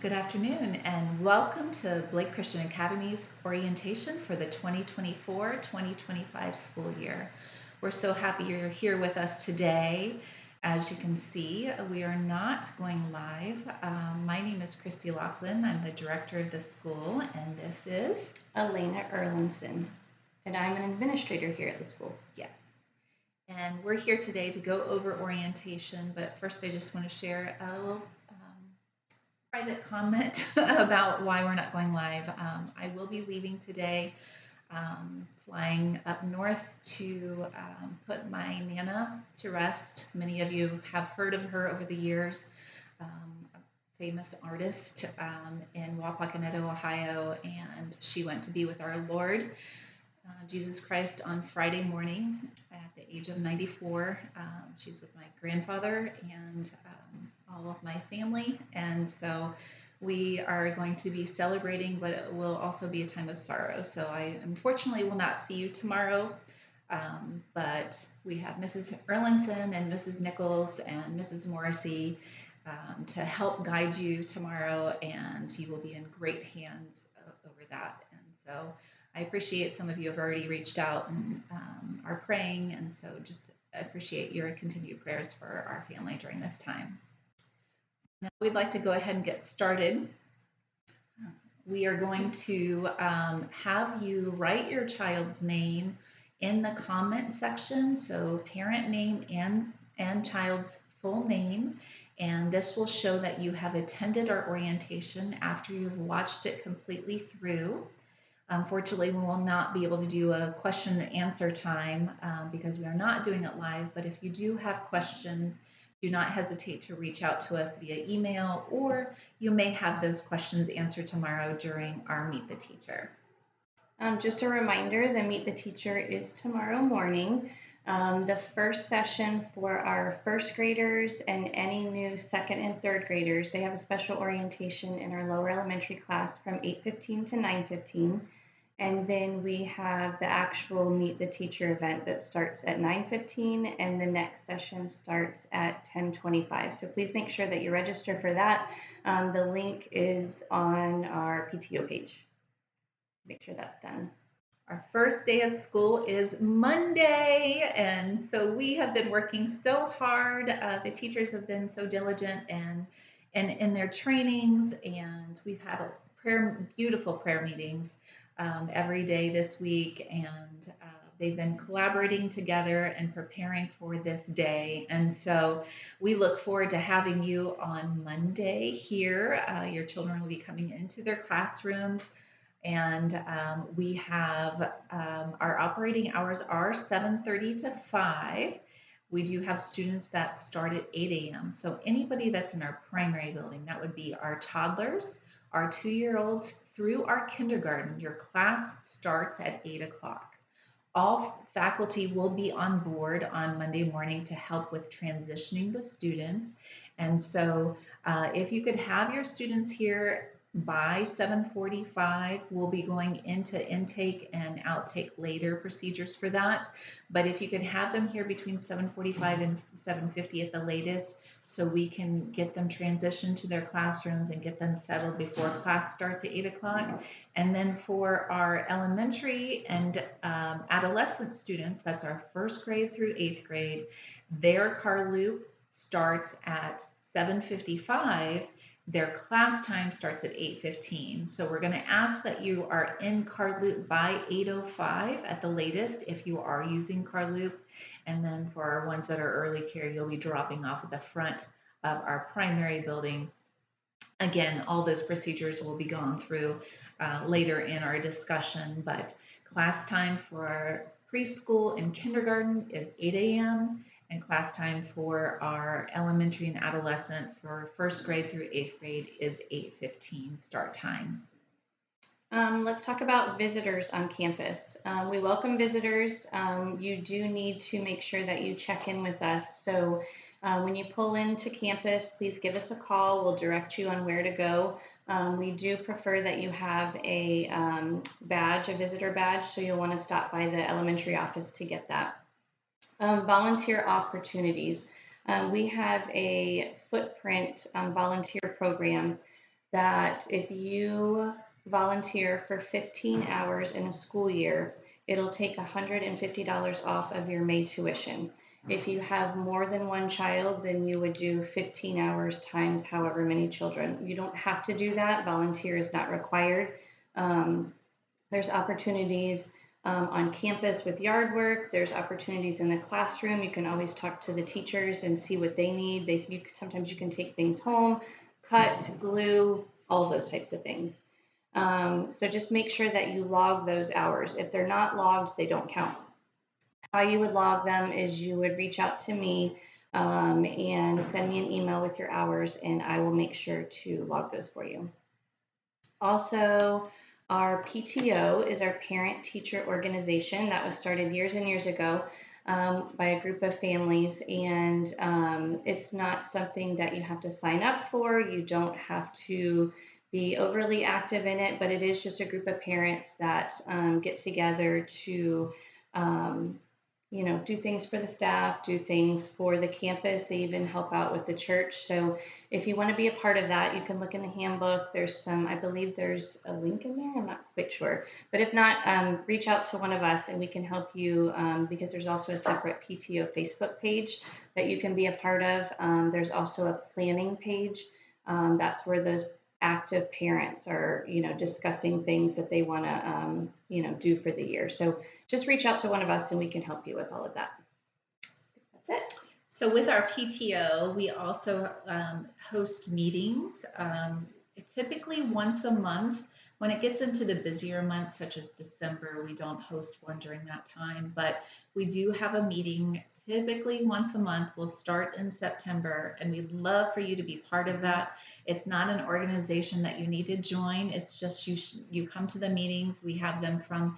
Good afternoon, and welcome to Blake Christian Academy's orientation for the 2024-2025 school year. We're so happy you're here with us today. As you can see, we are not going live. My name is Christy Lachlan. I'm the director of the school, and this is Elena Erlinson, and I'm an administrator here at the school. Yes. And we're here today to go over orientation, but first I just want to share a little private comment about why we're not going live. I will be leaving today, flying up north to put my Nana to rest. Many of you have heard of her over the years, a famous artist in Wapakoneta, Ohio, and she went to be with our Lord Jesus Christ on Friday morning at the age of 94. She's with my grandfather and all of my family, and so we are going to be celebrating, but it will also be a time of sorrow. So I unfortunately will not see you tomorrow, but we have Mrs. Erlinson and Mrs. Nichols and Mrs. Morrissey to help guide you tomorrow, and you will be in great hands over that. And so I appreciate some of you have already reached out and are praying, and so just appreciate your continued prayers for our family during this time. Now we'd like to go ahead and get started. We are going to have you write your child's name in the comment section, so parent name and child's full name, and this will show that you have attended our orientation after you've watched it completely through. Unfortunately, we will not be able to do a question and answer time because we are not doing it live, but if you do have questions, do not hesitate to reach out to us via email, or you may have those questions answered tomorrow during our Meet the Teacher. Just a reminder, the Meet the Teacher is tomorrow morning. The first session for our first graders and any new second and third graders, they have a special orientation in our lower elementary class from 8:15 to 9:15. And then we have the actual Meet the Teacher event that starts at 9:15, and the next session starts at 10:25. So please make sure that you register for that. The link is on our PTO page. Make sure that's done. Our first day of school is Monday, and so we have been working so hard. The teachers have been so diligent and in their trainings, and we've had beautiful prayer meetings every day this week, and they've been collaborating together and preparing for this day. And so we look forward to having you on Monday here. Your children will be coming into their classrooms, and we have our operating hours are 7:30 to 5. We do have students that start at 8 a.m. So anybody that's in our primary building, that would be our toddlers, our 2-year-olds through our kindergarten, your class starts at 8 o'clock. All faculty will be on board on Monday morning to help with transitioning the students. And so if you could have your students here by 7:45, we'll be going into intake and outtake later procedures for that. But if you could have them here between 7:45 and 7:50 at the latest, so we can get them transitioned to their classrooms and get them settled before class starts at 8 o'clock. And then for our elementary and adolescent students, that's our first grade through 8th grade, their car loop starts at 7:55. Their class time starts at 8:15. So we're going to ask that you are in car loop by 8:05 at the latest if you are using car loop. And then for our ones that are early care, you'll be dropping off at the front of our primary building. Again, all those procedures will be gone through later in our discussion, but class time for preschool and kindergarten is 8 a.m. and class time for our elementary and adolescent for first grade through 8th grade is 8:15 start time. Let's talk about visitors on campus. We welcome visitors. You do need to make sure that you check in with us. So when you pull into campus, please give us a call. We'll direct you on where to go. We do prefer that you have a badge, a visitor badge, so you'll want to stop by the elementary office to get that. Volunteer opportunities. We have a footprint volunteer program that if you volunteer for 15 hours in a school year, it'll take $150 off of your May tuition. If you have more than one child, then you would do 15 hours times however many children. You don't have to do that. Volunteer is not required. Um, there's opportunities on campus with yard work. There's opportunities in the classroom. You can always talk to the teachers and see what they need. Sometimes you can take things home, cut, glue, all those types of things. So just make sure that you log those hours. If they're not logged, they don't count. How you would log them is you would reach out to me and send me an email with your hours, and I will make sure to log those for you. Also, our PTO is our parent teacher organization that was started years and years ago by a group of families. And it's not something that you have to sign up for. You don't have to be overly active in it, but it is just a group of parents that get together to do things for the staff, do things for the campus. They even help out with the church. So if you want to be a part of that, you can look in the handbook. I believe there's a link in there. I'm not quite sure. But if not, reach out to one of us and we can help you because there's also a separate PTO Facebook page that you can be a part of. There's also a planning page. That's where those active parents are, discussing things that they want to, do for the year. So just reach out to one of us and we can help you with all of that. That's it. So with our PTO, we also host meetings, typically once a month. When it gets into the busier months, such as December, we don't host one during that time, but we do have a meeting typically once a month. We'll start in September, and we'd love for you to be part of that. It's not an organization that you need to join. It's just you come to the meetings. We have them from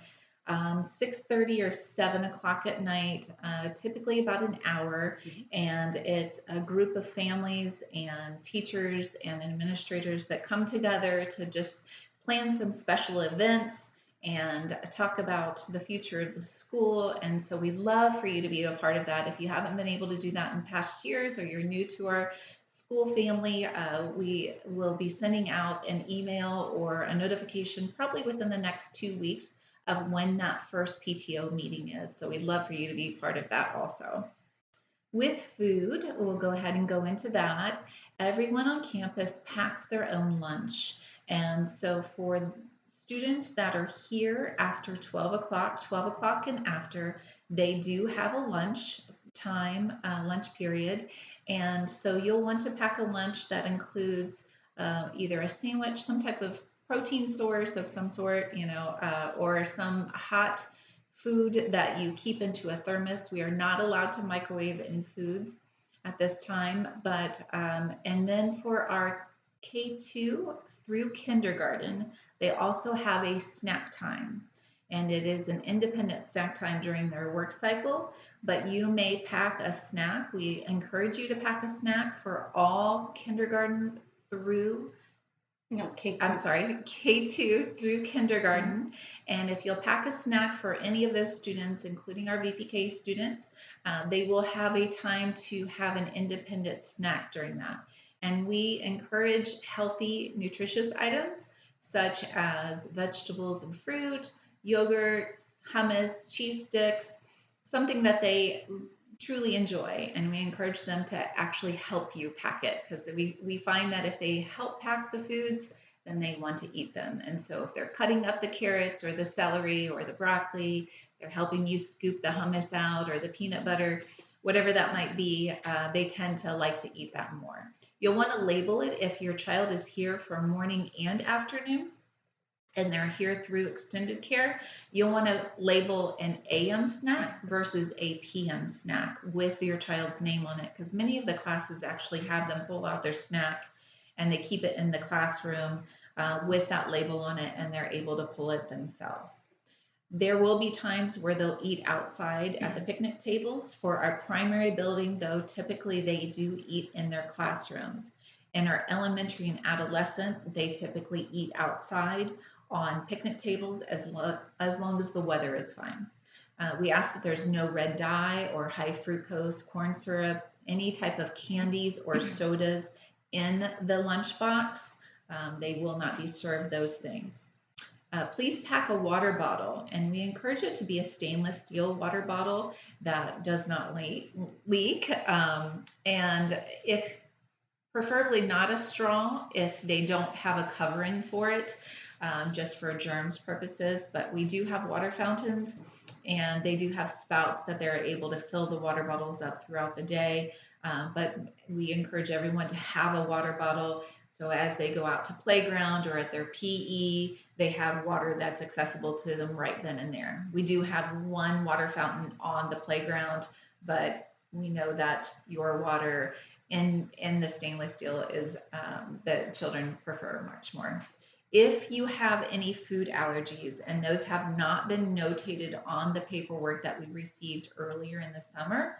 6:30 or 7 o'clock at night, typically about an hour, and it's a group of families and teachers and administrators that come together to just plan some special events and talk about the future of the school. And so we'd love for you to be a part of that. If you haven't been able to do that in past years or you're new to our school family, we will be sending out an email or a notification probably within the next 2 weeks of when that first PTO meeting is. So we'd love for you to be part of that also. With food, we'll go ahead and go into that. Everyone on campus packs their own lunch. And so for students that are here after 12 o'clock and after, they do have a lunch time, lunch period. And so you'll want to pack a lunch that includes either a sandwich, some type of protein source of some sort, or some hot food that you keep into a thermos. We are not allowed to microwave in foods at this time, but and then for our K2 through kindergarten, they also have a snack time. And it is an independent snack time during their work cycle, but you may pack a snack. We encourage you to pack a snack for all kindergarten through No, K2. I'm sorry, K2 through kindergarten. And if you'll pack a snack for any of those students, including our VPK students, they will have a time to have an independent snack during that. And we encourage healthy, nutritious items such as vegetables and fruit, yogurt, hummus, cheese sticks, something that they truly enjoy, and we encourage them to actually help you pack it because we find that if they help pack the foods, then they want to eat them. And so if they're cutting up the carrots or the celery or the broccoli, they're helping you scoop the hummus out or the peanut butter, whatever that might be, they tend to like to eat that more. You'll want to label it if your child is here for morning and afternoon and they're here through extended care, you'll want to label an AM snack versus a PM snack with your child's name on it because many of the classes actually have them pull out their snack and they keep it in the classroom with that label on it and they're able to pull it themselves. There will be times where they'll eat outside at the picnic tables. For our primary building, though, typically they do eat in their classrooms. In our elementary and adolescent, they typically eat outside on picnic tables as long as the weather is fine. We ask that there's no red dye or high fructose corn syrup, any type of candies or sodas in the lunchbox. They will not be served those things. Please pack a water bottle, and we encourage it to be a stainless steel water bottle that does not leak. And if preferably not a straw if they don't have a covering for it, just for germs purposes. But we do have water fountains, and they do have spouts that they're able to fill the water bottles up throughout the day. But we encourage everyone to have a water bottle. So as they go out to playground or at their PE, they have water that's accessible to them right then and there. We do have one water fountain on the playground, but we know that your water in the stainless steel is that children prefer much more. If you have any food allergies and those have not been notated on the paperwork that we received earlier in the summer,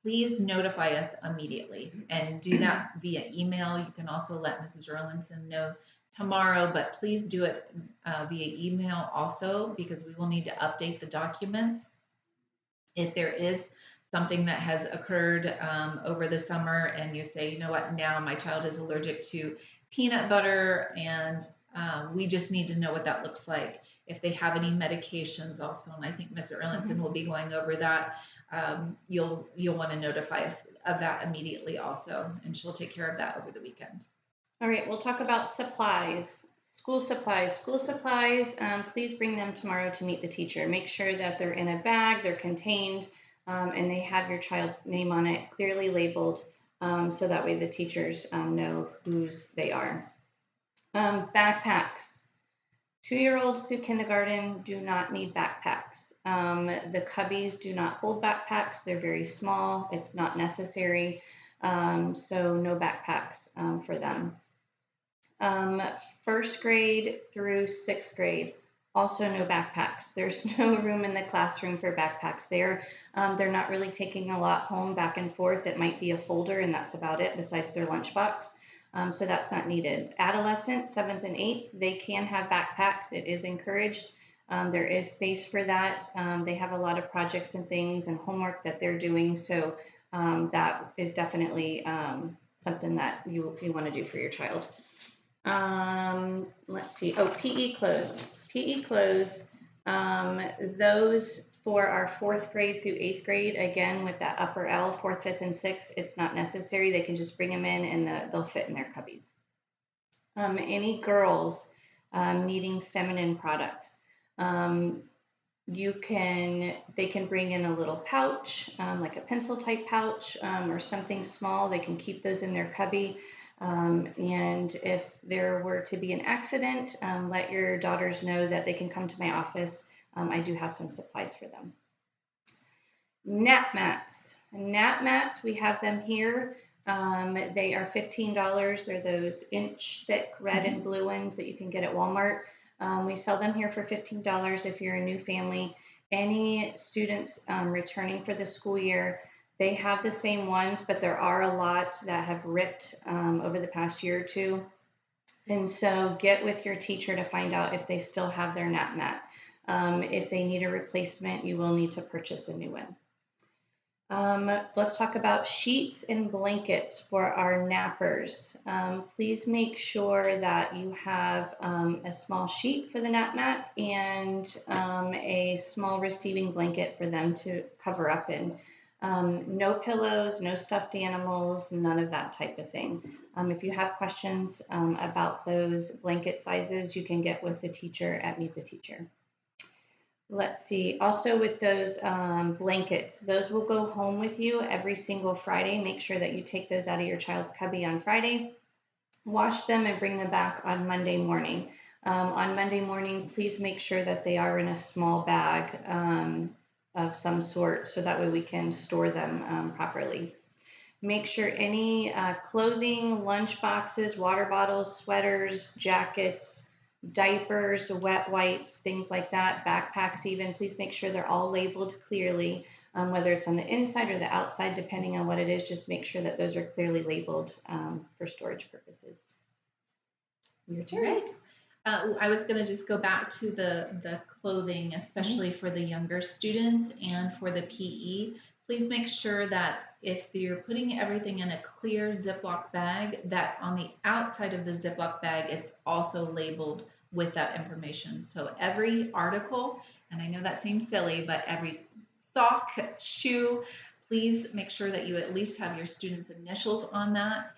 please notify us immediately and do that via email. You can also let Mrs. Erlinson know tomorrow, but please do it via email also because we will need to update the documents. If there is something that has occurred over the summer and you say, you know what, now my child is allergic to peanut butter and we just need to know what that looks like. If they have any medications also, and I think Mr. Erlinson will be going over that, you'll want to notify us of that immediately also, and she'll take care of that over the weekend. All right, we'll talk about supplies. School supplies. School supplies, please bring them tomorrow to meet the teacher. Make sure that they're in a bag, they're contained, and they have your child's name on it, clearly labeled, so that way the teachers know whose they are. Backpacks. 2-year-olds through kindergarten do not need backpacks. The cubbies do not hold backpacks. They're very small. It's not necessary. So no backpacks for them. First grade through sixth grade, also no backpacks. There's no room in the classroom for backpacks. They're not really taking a lot home back and forth. It might be a folder, and that's about it besides their lunchbox. So that's not needed. Adolescents, 7th and 8th, they can have backpacks. It is encouraged. There is space for that. They have a lot of projects and things and homework that they're doing. So that is definitely something that you want to do for your child. Let's see. Oh, PE clothes. PE clothes. Those for our 4th grade through 8th grade, again with that upper L, 4th, 5th, and 6th, it's not necessary. They can just bring them in and they'll fit in their cubbies. Any girls needing feminine products, they can bring in a little pouch, like a pencil type pouch or something small. They can keep those in their cubby. And if there were to be an accident, let your daughters know that they can come to my office. I do have some supplies for them. Nap mats. Nap mats, we have them here. They are $15. They're those inch thick red and blue ones that you can get at Walmart. We sell them here for $15 if you're a new family. Any students returning for the school year, they have the same ones, but there are a lot that have ripped over the past year or two. And so get with your teacher to find out if they still have their nap mat. If they need a replacement, you will need to purchase a new one. Let's talk about sheets and blankets for our nappers. Please make sure that you have a small sheet for the nap mat and a small receiving blanket for them to cover up in. No pillows, no stuffed animals, none of that type of thing. If you have questions about those blanket sizes, you can get with the teacher at Meet the Teacher. Let's see. Also with those blankets, those will go home with you every single Friday. Make sure that you take those out of your child's cubby on Friday, wash them, and bring them back on Monday morning. On Monday morning, please make sure that they are in a small bag of some sort so that way we can store them properly. Make sure any clothing, lunch boxes, water bottles, sweaters, jackets, diapers, wet wipes, things like that, backpacks even, please make sure they're all labeled clearly, whether it's on the inside or the outside, depending on what it is, just make sure that those are clearly labeled for storage purposes. Your turn. Right. I was going to just go back to the clothing, especially for the younger students and for the PE. Please make sure that if you're putting everything in a clear Ziploc bag, that on the outside of the Ziploc bag, it's also labeled with that information. So every article, and I know that seems silly, but every sock, shoe, please make sure that you at least have your students' initials on that.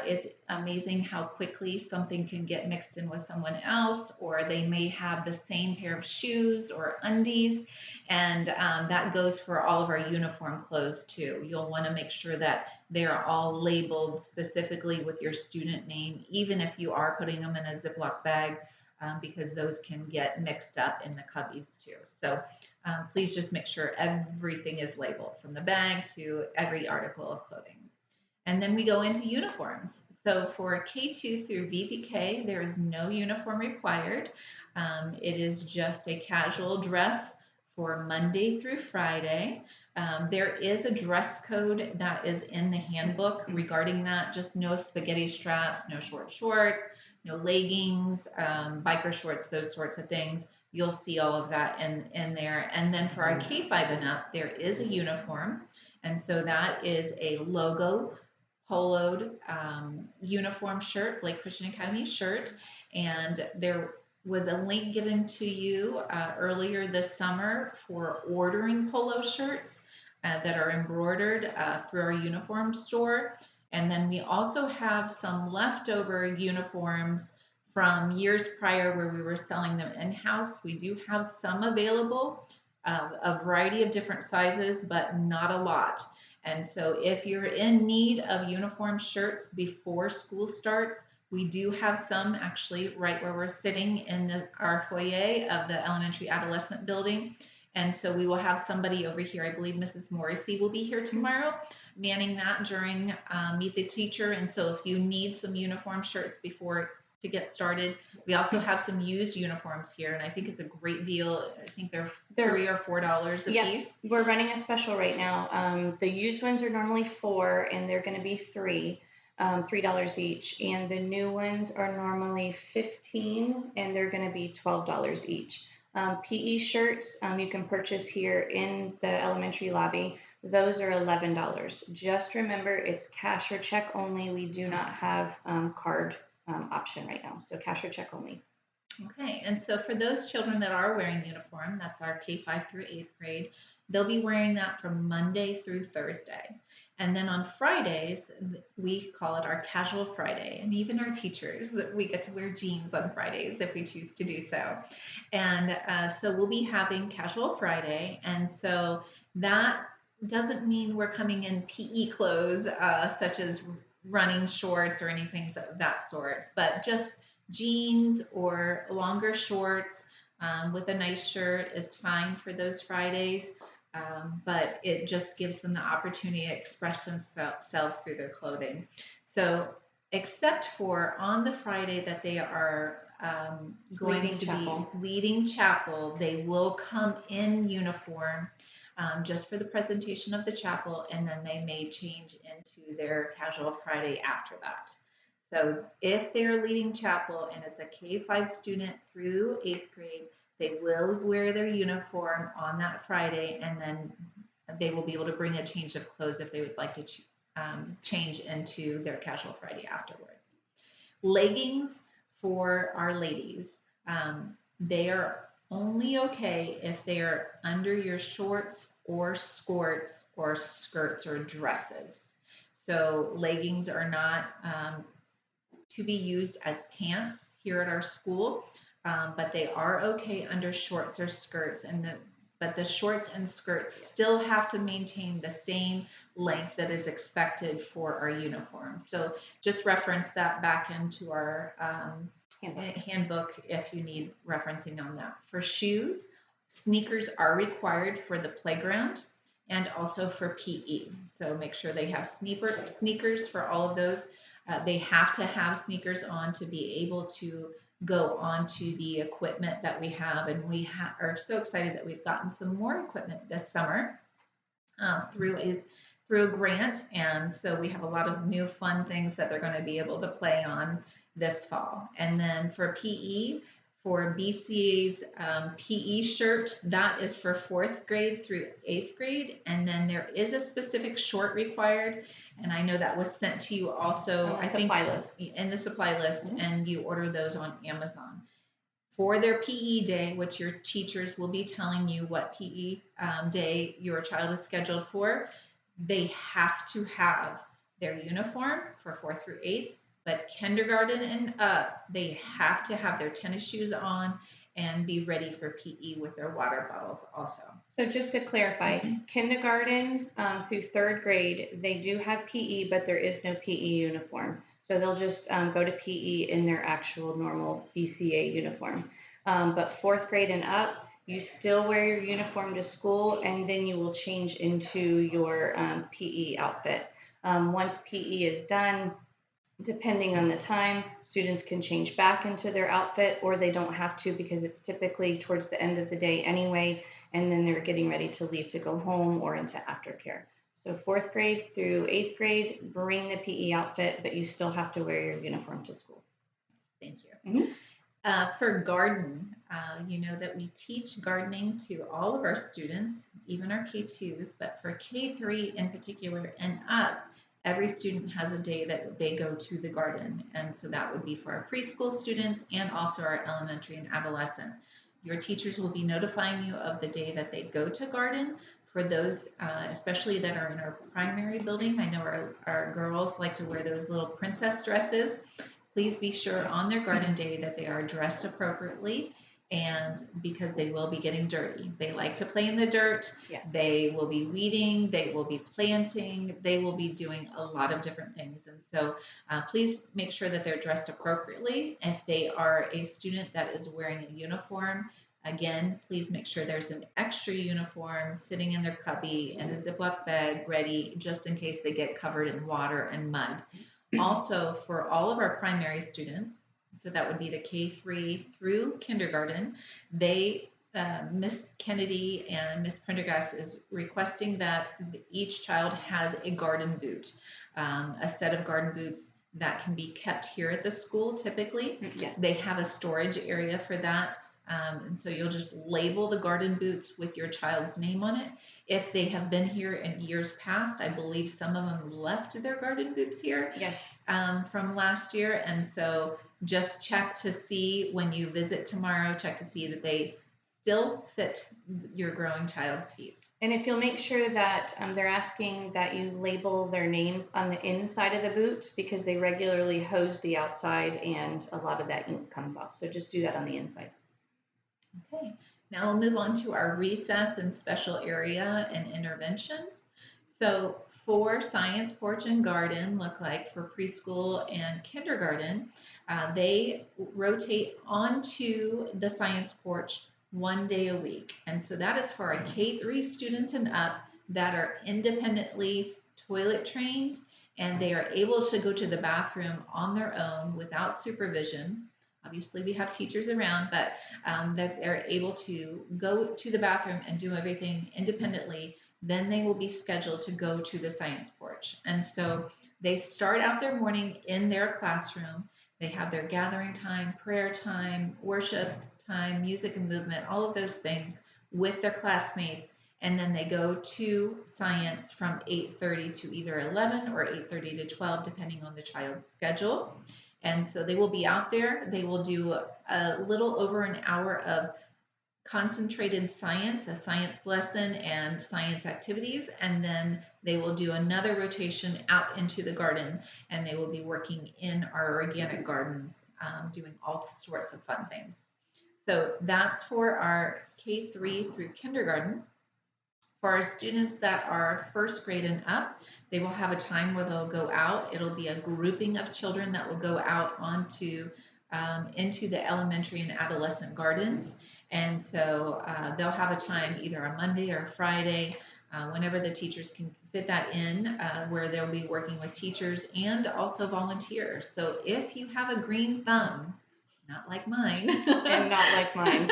It's amazing how quickly something can get mixed in with someone else, or they may have the same pair of shoes or undies, and that goes for all of our uniform clothes too. You'll want to make sure that they're all labeled specifically with your student name, even if you are putting them in a Ziploc bag, because those can get mixed up in the cubbies too. So please just make sure everything is labeled from the bag to every article of clothing. And then we go into uniforms. So for K2 through VPK, there is no uniform required. It is just a casual dress for Monday through Friday. There is a dress code that is in the handbook regarding that. Just no spaghetti straps, no short shorts, no leggings, biker shorts, those sorts of things. You'll see all of that in there. And then for our K5 and up, there is a uniform. And so that is a logo poloed uniform shirt, Lake Christian Academy shirt. And there was a link given to you earlier this summer for ordering polo shirts that are embroidered through our uniform store. And then we also have some leftover uniforms from years prior where we were selling them in-house. We do have some available, a variety of different sizes, but not a lot. And so if you're in need of uniform shirts before school starts, we do have some actually right where we're sitting in our foyer of the elementary adolescent building. And so we will have somebody over here, I believe Mrs. Morrissey will be here tomorrow, manning that during Meet the Teacher. And so if you need some uniform shirts before to get started, we also have some used uniforms here, and I think it's a great deal. I think they're $3 or $4 a piece. We're running a special right now. The used ones are normally $4, and they're going to be $3 each, and the new ones are normally $15, and they're going to be $12 each. PE shirts you can purchase here in the elementary lobby. Those are $11. Just remember, it's cash or check only. We do not have card option right now, so cash or check only. Okay, and so for those children that are wearing uniform, that's our K5 through 8th grade, they'll be wearing that from Monday through Thursday. And then on Fridays, we call it our casual Friday. And even our teachers, we get to wear jeans on Fridays if we choose to do so. And so we'll be having casual Friday. And so that doesn't mean we're coming in PE clothes, such as running shorts or anything of that sort, but just jeans or longer shorts with a nice shirt is fine for those Fridays. But it just gives them the opportunity to express themselves through their clothing. So, except for on the Friday that they are going to be leading chapel, they will come in uniform just for the presentation of the chapel, and then they may change into their casual Friday after that. So if they're leading chapel and it's a K5 student through 8th grade, they will wear their uniform on that Friday, and then they will be able to bring a change of clothes if they would like to change into their casual Friday afterwards. Leggings for our ladies, they are only okay if they are under your shorts or skirts or skirts or dresses. So leggings are not to be used as pants here at our school, but they are okay under shorts or skirts. But the shorts and skirts still have to maintain the same length that is expected for our uniform. So just reference that back into our handbook if you need referencing on that. For shoes, sneakers are required for the playground and also for PE. So make sure they have sneakers for all of those. They have to have sneakers on to be able to go onto the equipment that we have. And we are so excited that we've gotten some more equipment this summer through a grant. And so we have a lot of new fun things that they're going to be able to play on this fall. And then for PE, for BCA's PE shirt, that is for 4th grade through 8th grade. And then there is a specific short required. And I know that was sent to you also, I think, list. In the supply list, and you order those on Amazon. For their PE day, which your teachers will be telling you what PE day your child is scheduled for, they have to have their uniform for 4th through 8th, but kindergarten and up, they have to have their tennis shoes on and be ready for PE with their water bottles also. So just to clarify, kindergarten through 3rd grade, they do have PE, but there is no PE uniform. So they'll just go to PE in their actual normal BCA uniform. But 4th grade and up, you still wear your uniform to school, and then you will change into your PE outfit. Once PE is done, depending on the time, students can change back into their outfit, or they don't have to because it's typically towards the end of the day anyway, and then they're getting ready to leave to go home or into aftercare. So 4th grade through 8th grade, bring the PE outfit, but you still have to wear your uniform to school. Thank you. For garden, you know that we teach gardening to all of our students, even our K2s, but for K3 in particular and up, every student has a day that they go to the garden. And so that would be for our preschool students and also our elementary and adolescent. Your teachers will be notifying you of the day that they go to garden. For those, especially that are in our primary building, I know our girls like to wear those little princess dresses. Please be sure on their garden day that they are dressed appropriately, and because they will be getting dirty. They like to play in the dirt. Yes. They will be weeding, they will be planting, they will be doing a lot of different things. And so please make sure that they're dressed appropriately. If they are a student that is wearing a uniform, again, please make sure there's an extra uniform sitting in their cubby and a Ziploc bag ready just in case they get covered in water and mud. Also, for all of our primary students, so that would be the K3 through kindergarten, they, Miss Kennedy and Miss Prendergast is requesting that each child has a garden boot, a set of garden boots that can be kept here at the school typically. Yes. They have a storage area for that. And so you'll just label the garden boots with your child's name on it. If they have been here in years past, I believe some of them left their garden boots here. Yes. From last year. And so just check to see when you visit tomorrow, check to see that they still fit your growing child's feet. And if you'll make sure that they're asking that you label their names on the inside of the boot, because they regularly hose the outside and a lot of that ink comes off. So just do that on the inside. Okay, now we'll move on to our recess and special area and interventions. So for science porch and garden, look like for preschool and kindergarten, they rotate onto the science porch 1 day a week. And so that is for our K3 students and up that are independently toilet trained, and they are able to go to the bathroom on their own without supervision. Obviously, we have teachers around, but that they're able to go to the bathroom and do everything independently. Then they will be scheduled to go to the science porch. And so they start out their morning in their classroom. They have their gathering time, prayer time, worship time, music and movement, all of those things with their classmates. And then they go to science from 8:30 to either 11 or 8:30 to 12, depending on the child's schedule. And so they will be out there. They will do a little over an hour of concentrated science, a science lesson and science activities, and then they will do another rotation out into the garden, and they will be working in our organic gardens, doing all sorts of fun things. So that's for our K3 through kindergarten. For our students that are 1st grade and up, they will have a time where they'll go out. It'll be a grouping of children that will go out onto into the elementary and adolescent gardens. And so they'll have a time either a Monday or a Friday, whenever the teachers can fit that in, where they'll be working with teachers and also volunteers. So if you have a green thumb, not like mine. And not like mine.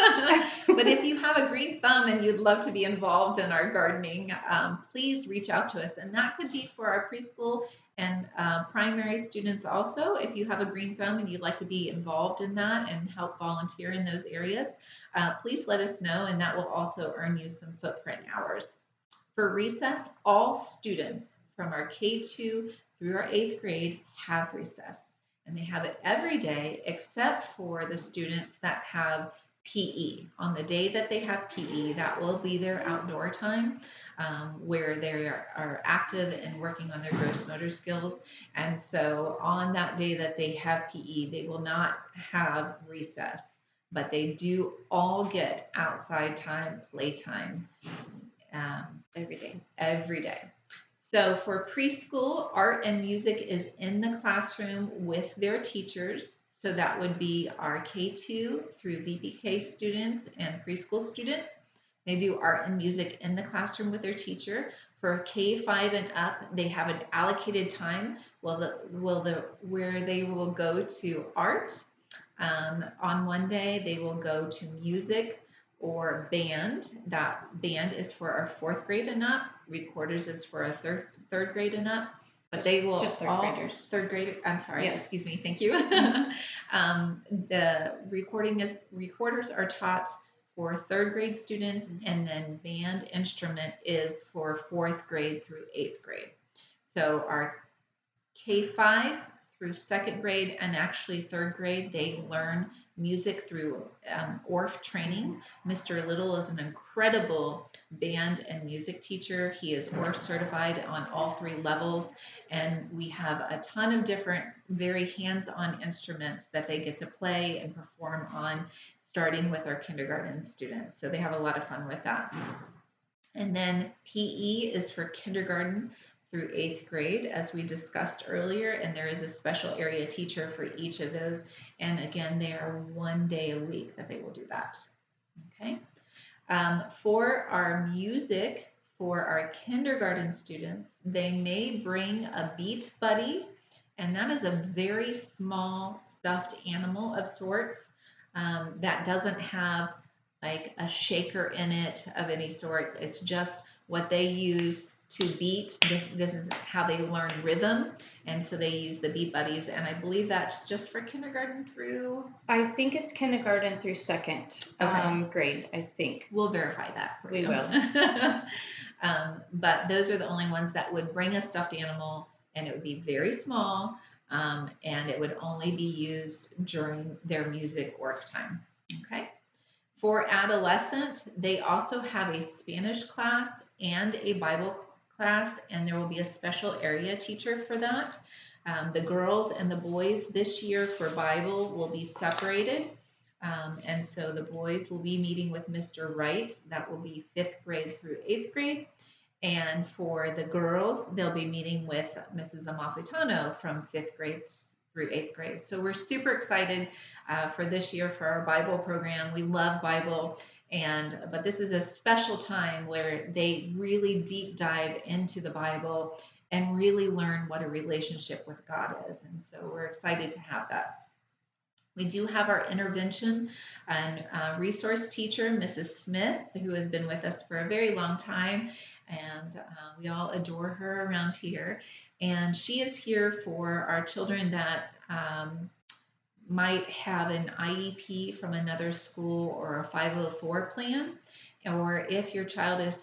But if you have a green thumb and you'd love to be involved in our gardening, please reach out to us. And that could be for our preschool And primary students also, if you have a green thumb and you'd like to be involved in that and help volunteer in those areas, please let us know, and that will also earn you some footprint hours. For recess, all students from our K2 through our 8th grade have recess. And they have it every day except for the students that have PE. On the day that they have PE, that will be their outdoor time where they are active and working on their gross motor skills. And so on that day that they have PE, they will not have recess, but they do all get outside time, playtime, every day. Every day. So for preschool, art and music is in the classroom with their teachers. So that would be our K2 through VPK students and preschool students. They do art and music in the classroom with their teacher. For K5 and up, they have an allocated time where they will go to art. On one day, they will go to music or band. That band is for our 4th grade and up. Recorders is for our third grade and up. But they will just third graders. Third grade. I'm sorry. Yes. Excuse me. Thank you. The recorders are taught for 3rd grade students, and then band instrument is for 4th grade through 8th grade. So our K5 through 2nd grade and actually 3rd grade, they learn music through ORF training. Mr. Little is an incredible band and music teacher. He is ORF certified on all 3 levels, and we have a ton of different, very hands-on instruments that they get to play and perform on, starting with our kindergarten students. So they have a lot of fun with that. And then PE is for kindergarten through 8th grade, as we discussed earlier, and there is a special area teacher for each of those. And again, they are 1 day a week that they will do that. Okay. For our music, for our kindergarten students, they may bring a beat buddy, and that is a very small stuffed animal of sorts that doesn't have like a shaker in it of any sorts. It's just what they use to beat. This is how they learn rhythm, and so they use the beat buddies. And I believe that's just for kindergarten through. I think it's kindergarten through 2nd grade. I think we'll verify that for you. We will. But those are the only ones that would bring a stuffed animal, and it would be very small, and it would only be used during their music work time. Okay. For adolescent, they also have a Spanish class and a Bible class, and there will be a special area teacher for that. The girls and the boys this year for Bible will be separated. And so the boys will be meeting with Mr. Wright. That will be 5th grade through 8th grade. And for the girls, they'll be meeting with Mrs. Amalfitano from 5th grade through 8th grade. So we're super excited for this year for our Bible program. We love Bible, but this is a special time where they really deep dive into the Bible and really learn what a relationship with God is. And so we're excited to have that. We do have our intervention and resource teacher, Mrs. Smith, who has been with us for a very long time, and we all adore her around here. And she is here for our children that might have an IEP from another school or a 504 plan, or if your child is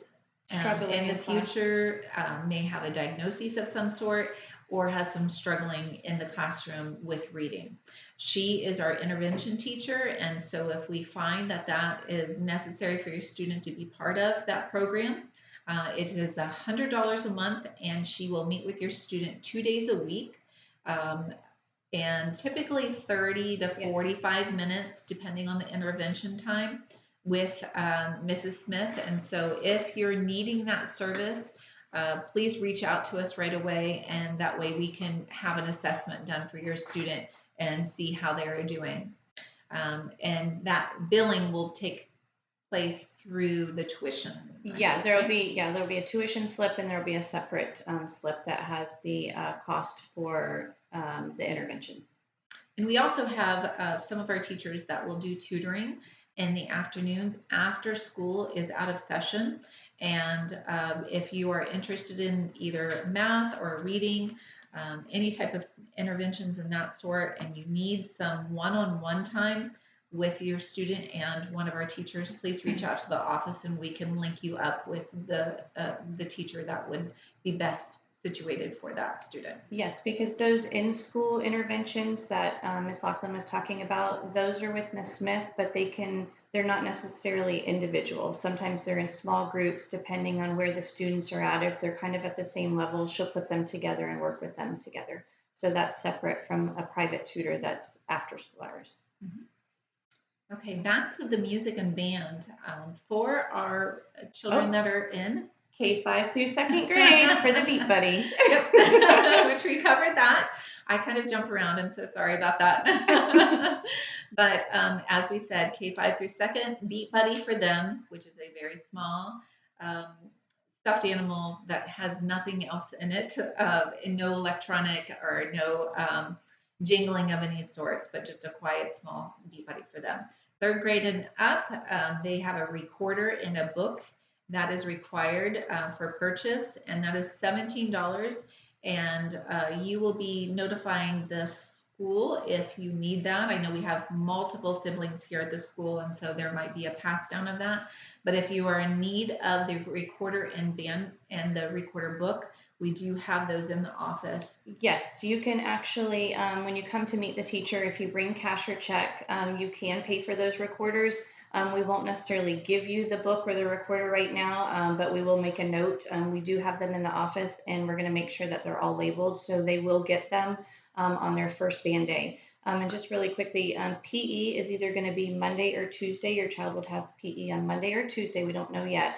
in the future may have a diagnosis of some sort or has some struggling in the classroom with reading. She is our intervention teacher, and so if we find that that is necessary for your student to be part of that program, it is $100 a month, and she will meet with your student 2 days a week. And typically 30 to 45 minutes, depending on the intervention time, with Mrs. Smith. And so if you're needing that service, please reach out to us right away, and that way we can have an assessment done for your student and see how they are doing. And that billing will take place through the tuition. There'll be a tuition slip, and there'll be a separate slip that has the cost for the interventions. And we also have some of our teachers that will do tutoring in the afternoons after school is out of session. And if you are interested in either math or reading, any type of interventions in that sort, and you need some one-on-one time with your student and one of our teachers, please reach out to the office and we can link you up with the teacher that would be best situated for that student. Yes, because those in-school interventions that Ms. Lachlan was talking about, those are with Ms. Smith, but they're not necessarily individual. Sometimes they're in small groups depending on where the students are at. If they're kind of at the same level, she'll put them together and work with them together. So that's separate from a private tutor that's after school hours. Mm-hmm. Okay, back to the music and band. For our children that are in K-5 through second grade for the Beat Buddy. Yep, which we covered that. I kind of jump around. I'm so sorry about that. But as we said, K-5 through second, Beat Buddy for them, which is a very small um, stuffed animal that has nothing else in it, and no electronic or no jingling of any sorts, but just a quiet, small Beat Buddy for them. Third grade and up, they have a recorder and a book that is required for purchase, and that is $17. And you will be notifying the school if you need that. I know we have multiple siblings here at the school, and so there might be a pass down of that. But if you are in need of the recorder and band and the recorder book, we do have those in the office. Yes, you can actually, when you come to meet the teacher, if you bring cash or check, you can pay for those recorders. We won't necessarily give you the book or the recorder right now, but we will make a note. We do have them in the office, and we're going to make sure that they're all labeled, so they will get them on their first band day. And just really quickly, PE is either going to be Monday or Tuesday. Your child would have PE on Monday or Tuesday. We don't know yet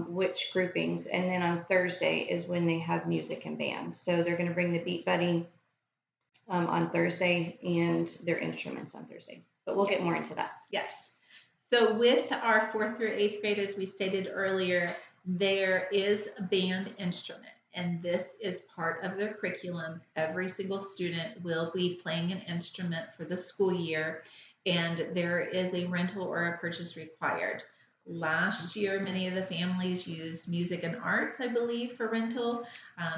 which groupings. And then on Thursday is when they have music and band. So they're going to bring the Beat Buddy on Thursday and their instruments on Thursday. But we'll get more into that. Yes. So with our 4th through 8th grade, as we stated earlier, there is a band instrument, and this is part of their curriculum. Every single student will be playing an instrument for the school year, and there is a rental or a purchase required. Last year, many of the families used Music and Arts, I believe, for rental.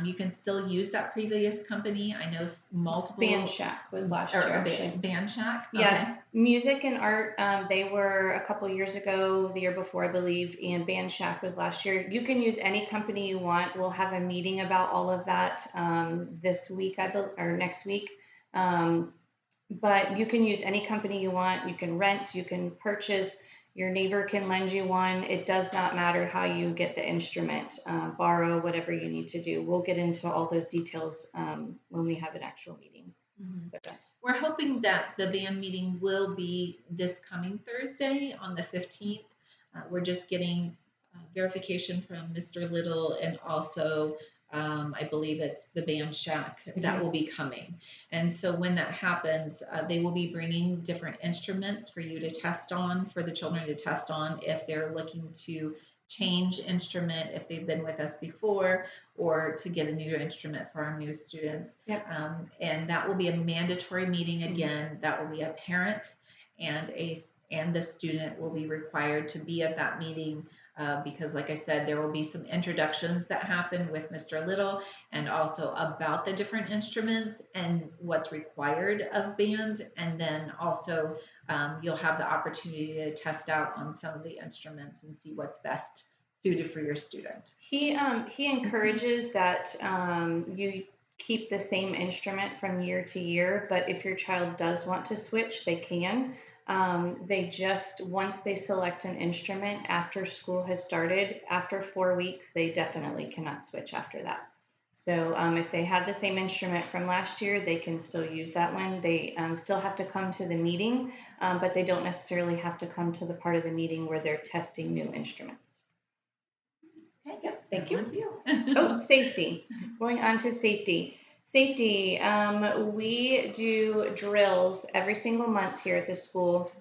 You can still use that previous company. I know multiple. Band Shack was last year, actually. Band Shack? Yeah. Okay. Music and Art, they were a couple years ago, the year before, I believe, and Band Shack was last year. You can use any company you want. We'll have a meeting about all of that this week, or next week. But you can use any company you want. You can rent, you can purchase. Your neighbor can lend you one. It does not matter how you get the instrument, borrow, whatever you need to do. We'll get into all those details when we have an actual meeting. Mm-hmm. We're hoping that the band meeting will be this coming Thursday on the 15th. We're just getting verification from Mr. Little and also I believe it's the Band Shack that will be coming. And so when that happens, they will be bringing different instruments for you to test on, for the children to test on if they're looking to change instrument, if they've been with us before, or to get a new instrument for our new students. Yep. And that will be a mandatory meeting again. That will be a parent and the student will be required to be at that meeting. Because like I said, there will be some introductions that happen with Mr. Little and also about the different instruments and what's required of band. And then also you'll have the opportunity to test out on some of the instruments and see what's best suited for your student. He encourages that you keep the same instrument from year to year, but if your child does want to switch, they can. They just, once they select an instrument after school has started, after 4 weeks, they definitely cannot switch after that. So if they have the same instrument from last year, they can still use that one. They still have to come to the meeting, but they don't necessarily have to come to the part of the meeting where they're testing new instruments. Okay, yep, thank you. Oh, safety. Going on to safety. Safety, we do drills every single month here at the school.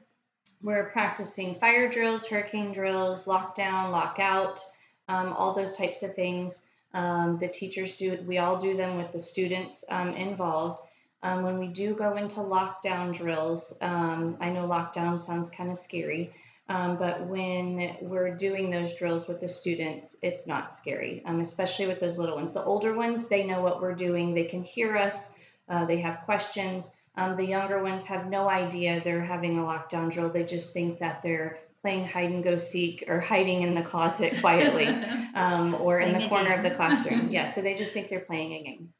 We're practicing fire drills, hurricane drills, lockdown, lockout, all those types of things. The teachers do, we all do them with the students involved. When we do go into lockdown drills, I know lockdown sounds kind of scary. But when we're doing those drills with the students, it's not scary, especially with those little ones. The older ones, they know what we're doing. They can hear us. They have questions. The younger ones have no idea they're having a lockdown drill. They just think that they're playing hide and go seek or hiding in the closet quietly or in the corner of the classroom. Yeah, so they just think they're playing a game.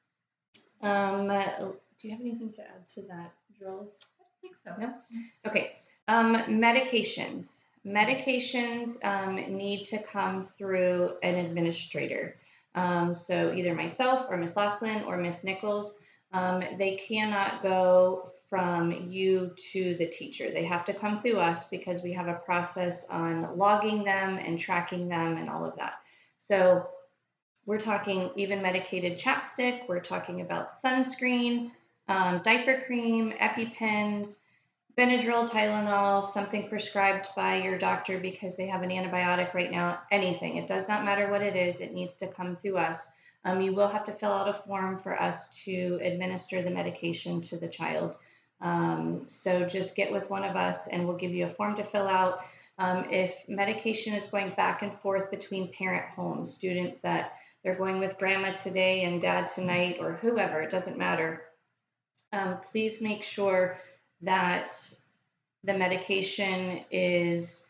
Do you have anything to add to that, drills? I think so. No? Okay. Medications. Medications need to come through an administrator. So either myself or Miss Laughlin or Miss Nichols. They cannot go from you to the teacher. They have to come through us because we have a process on logging them and tracking them and all of that. So we're talking even medicated chapstick. We're talking about sunscreen, diaper cream, EpiPens, Benadryl, Tylenol, something prescribed by your doctor because they have an antibiotic right now, anything. It does not matter what it is, it needs to come through us. You will have to fill out a form for us to administer the medication to the child. So just get with one of us and we'll give you a form to fill out. If medication is going back and forth between parent homes, students that they're going with grandma today and dad tonight or whoever, it doesn't matter. Please make sure that the medication is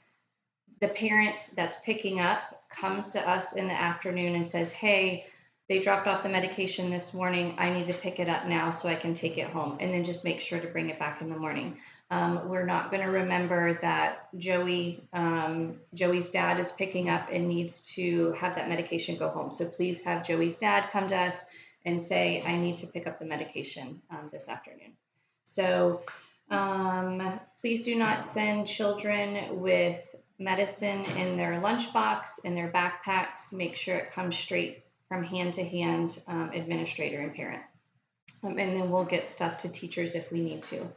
the parent that's picking up comes to us in the afternoon and says, hey, they dropped off the medication this morning. I need to pick it up now so I can take it home. And then just make sure to bring it back in the morning. We're not going to remember that Joey's dad is picking up and needs to have that medication go home. So please have Joey's dad come to us and say, I need to pick up the medication this afternoon. So please do not send children with medicine in their lunchbox, in their backpacks. Make sure it comes straight from hand to hand, administrator and parent. And then we'll get stuff to teachers if we need to.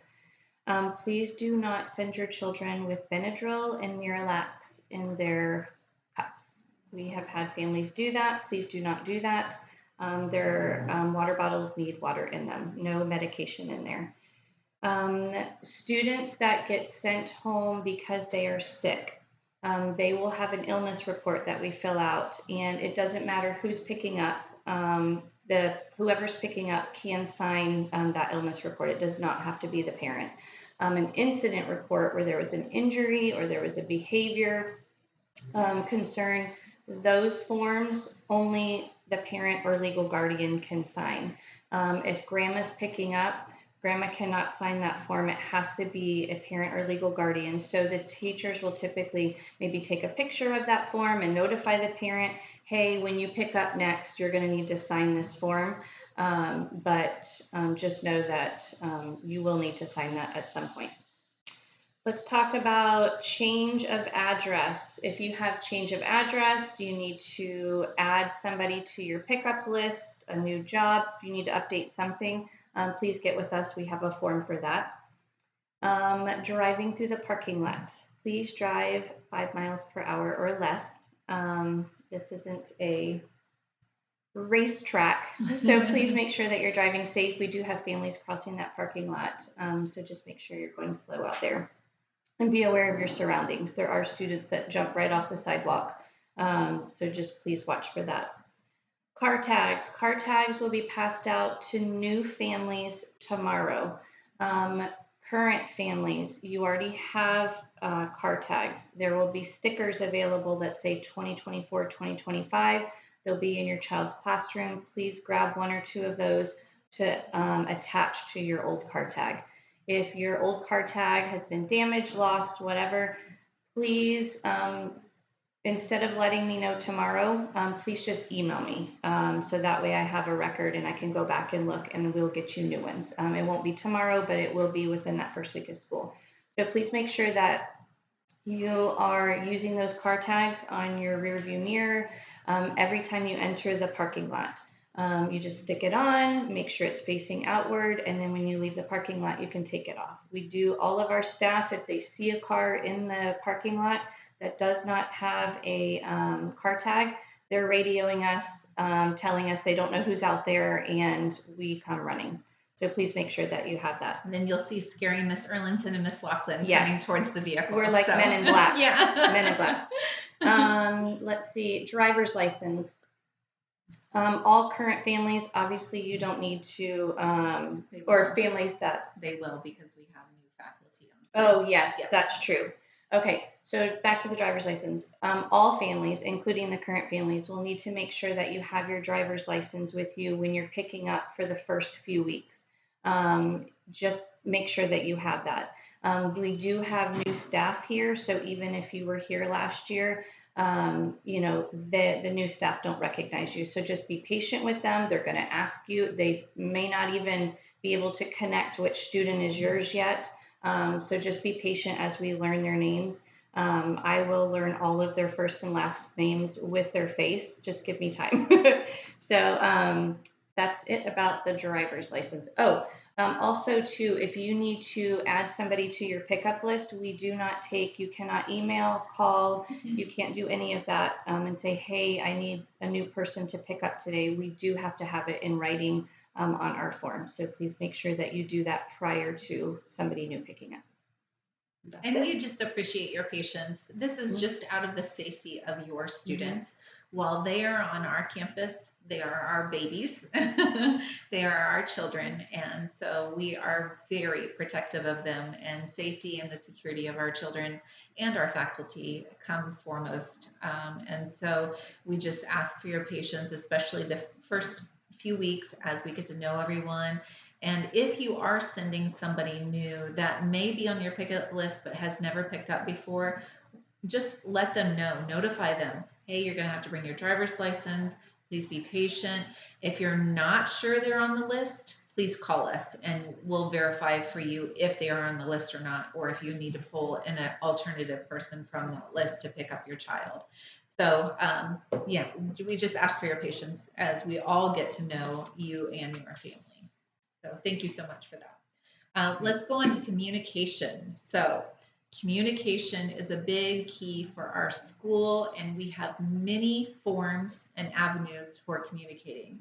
Please do not send your children with Benadryl and Miralax in their cups. We have had families do that. Please do not do that. Their water bottles need water in them, no medication in there. Students that get sent home because they are sick, they will have an illness report that we fill out, and it doesn't matter who's picking up. Whoever's picking up can sign that illness report. It does not have to be the parent. An incident report where there was an injury or there was a behavior concern, those forms only the parent or legal guardian can sign. If grandma's picking up, grandma cannot sign that form. It has to be a parent or legal guardian. So the teachers will typically maybe take a picture of that form and notify the parent, hey, when you pick up next, you're going to need to sign this form. But just know that you will need to sign that at some point. Let's talk about change of address. If you have change of address, you need to add somebody to your pickup list, a new job, you need to update something. Please get with us. We have a form for that. Driving through the parking lot. Please drive 5 miles per hour or less. This isn't a racetrack, so please make sure that you're driving safe. We do have families crossing that parking lot, so just make sure you're going slow out there. And be aware of your surroundings. There are students that jump right off the sidewalk, so just please watch for that. Car tags. Car tags will be passed out to new families tomorrow. Current families, you already have car tags. There will be stickers available that say 2024, 2025. They'll be in your child's classroom. Please grab one or two of those to attach to your old car tag. If your old car tag has been damaged, lost, whatever, please, instead of letting me know tomorrow, please just email me. So that way I have a record and I can go back and look and we'll get you new ones. It won't be tomorrow, but it will be within that first week of school. So please make sure that you are using those car tags on your rear view mirror every time you enter the parking lot. You just stick it on, make sure it's facing outward, and then when you leave the parking lot, you can take it off. We do all of our staff, if they see a car in the parking lot that does not have a car tag, they're radioing us, telling us they don't know who's out there, and we come running. So So please make sure that you have that. And then you'll see scary Miss Erlinson and Miss Laughlin Yes. coming towards the vehicle. We're like Men in Black. Yeah. Men in Black. Let's see, driver's license. All current families, obviously you don't need to, or families that. They will, because we have new faculty on. Oh, yes, that's true. Okay, so back to the driver's license. All families, including the current families, will need to make sure that you have your driver's license with you when you're picking up for the first few weeks. Just make sure that you have that. We do have new staff here, so even if you were here last year, the new staff don't recognize you. So just be patient with them. They're going to ask you. They may not even be able to connect which student is yours yet. So just be patient as we learn their names. I will learn all of their first and last names with their face. Just give me time. So that's it about the driver's license. Also too, if you need to add somebody to your pickup list, you cannot email, call, you can't do any of that and say, hey, I need a new person to pick up today. We do have to have it in writing on our form. So please make sure that you do that prior to somebody new picking up. And we just appreciate your patience. This is just out of the safety of your students. While they are on our campus, they are our babies. They are our children. And so we are very protective of them, and safety and the security of our children and our faculty come foremost. And so we just ask for your patience, especially the first few weeks as we get to know everyone. And if you are sending somebody new that may be on your pickup list but has never picked up before, just let them know, notify them. Hey, you're going to have to bring your driver's license. Please be patient. If you're not sure they're on the list, please call us and we'll verify for you if they are on the list or not, or if you need to pull an alternative person from that list to pick up your child. So, we just ask for your patience as we all get to know you and your family. So thank you so much for that. Let's go on to communication. So communication is a big key for our school, and we have many forms and avenues for communicating.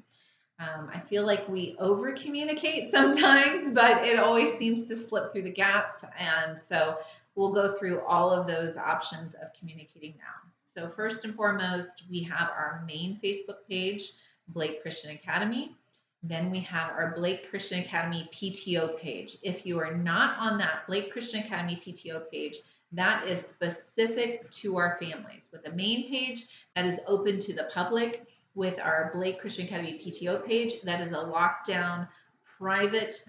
I feel like we over communicate sometimes, but it always seems to slip through the gaps. And so we'll go through all of those options of communicating now. So first and foremost, we have our main Facebook page, Blake Christian Academy. Then we have our Blake Christian Academy PTO page. If you are not on that Blake Christian Academy PTO page, that is specific to our families. With the main page, that is open to the public. With our Blake Christian Academy PTO page, that is a lockdown private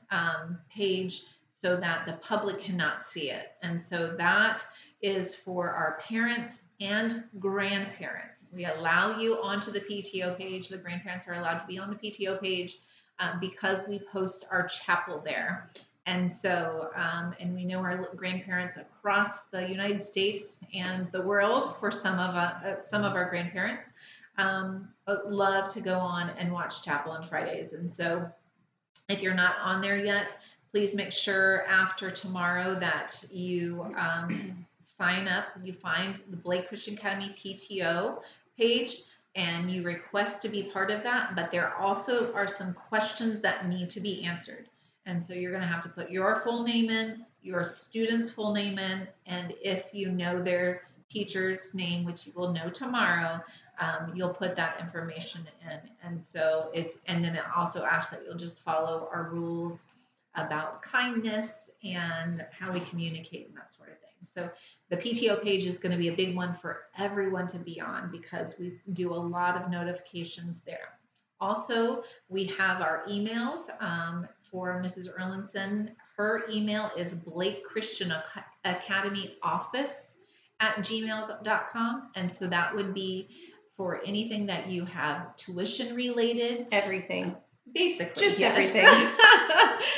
page so that the public cannot see it. And so that is for our parents and grandparents. We allow you onto the PTO page. The grandparents are allowed to be on the PTO page because we post our chapel there. And so, and we know our grandparents across the United States and the world, for some of our grandparents, love to go on and watch chapel on Fridays. And so if you're not on there yet, please make sure after tomorrow that you sign up. You find the Blake Christian Academy PTO page and you request to be part of that. But there also are some questions that need to be answered. And so you're going to have to put your full name in, your student's full name in, and if you know their teacher's name, which you will know tomorrow, you'll put that information in. And so and then it also asks that you'll just follow our rules about kindness and how we communicate and that sort of thing. So the PTO page is going to be a big one for everyone to be on because we do a lot of notifications there. Also, we have our emails for Mrs. Erlinson. Her email is Blake Christian Academy Office at gmail.com. And so that would be for anything that you have tuition related. Everything. Basically. Just yes. everything.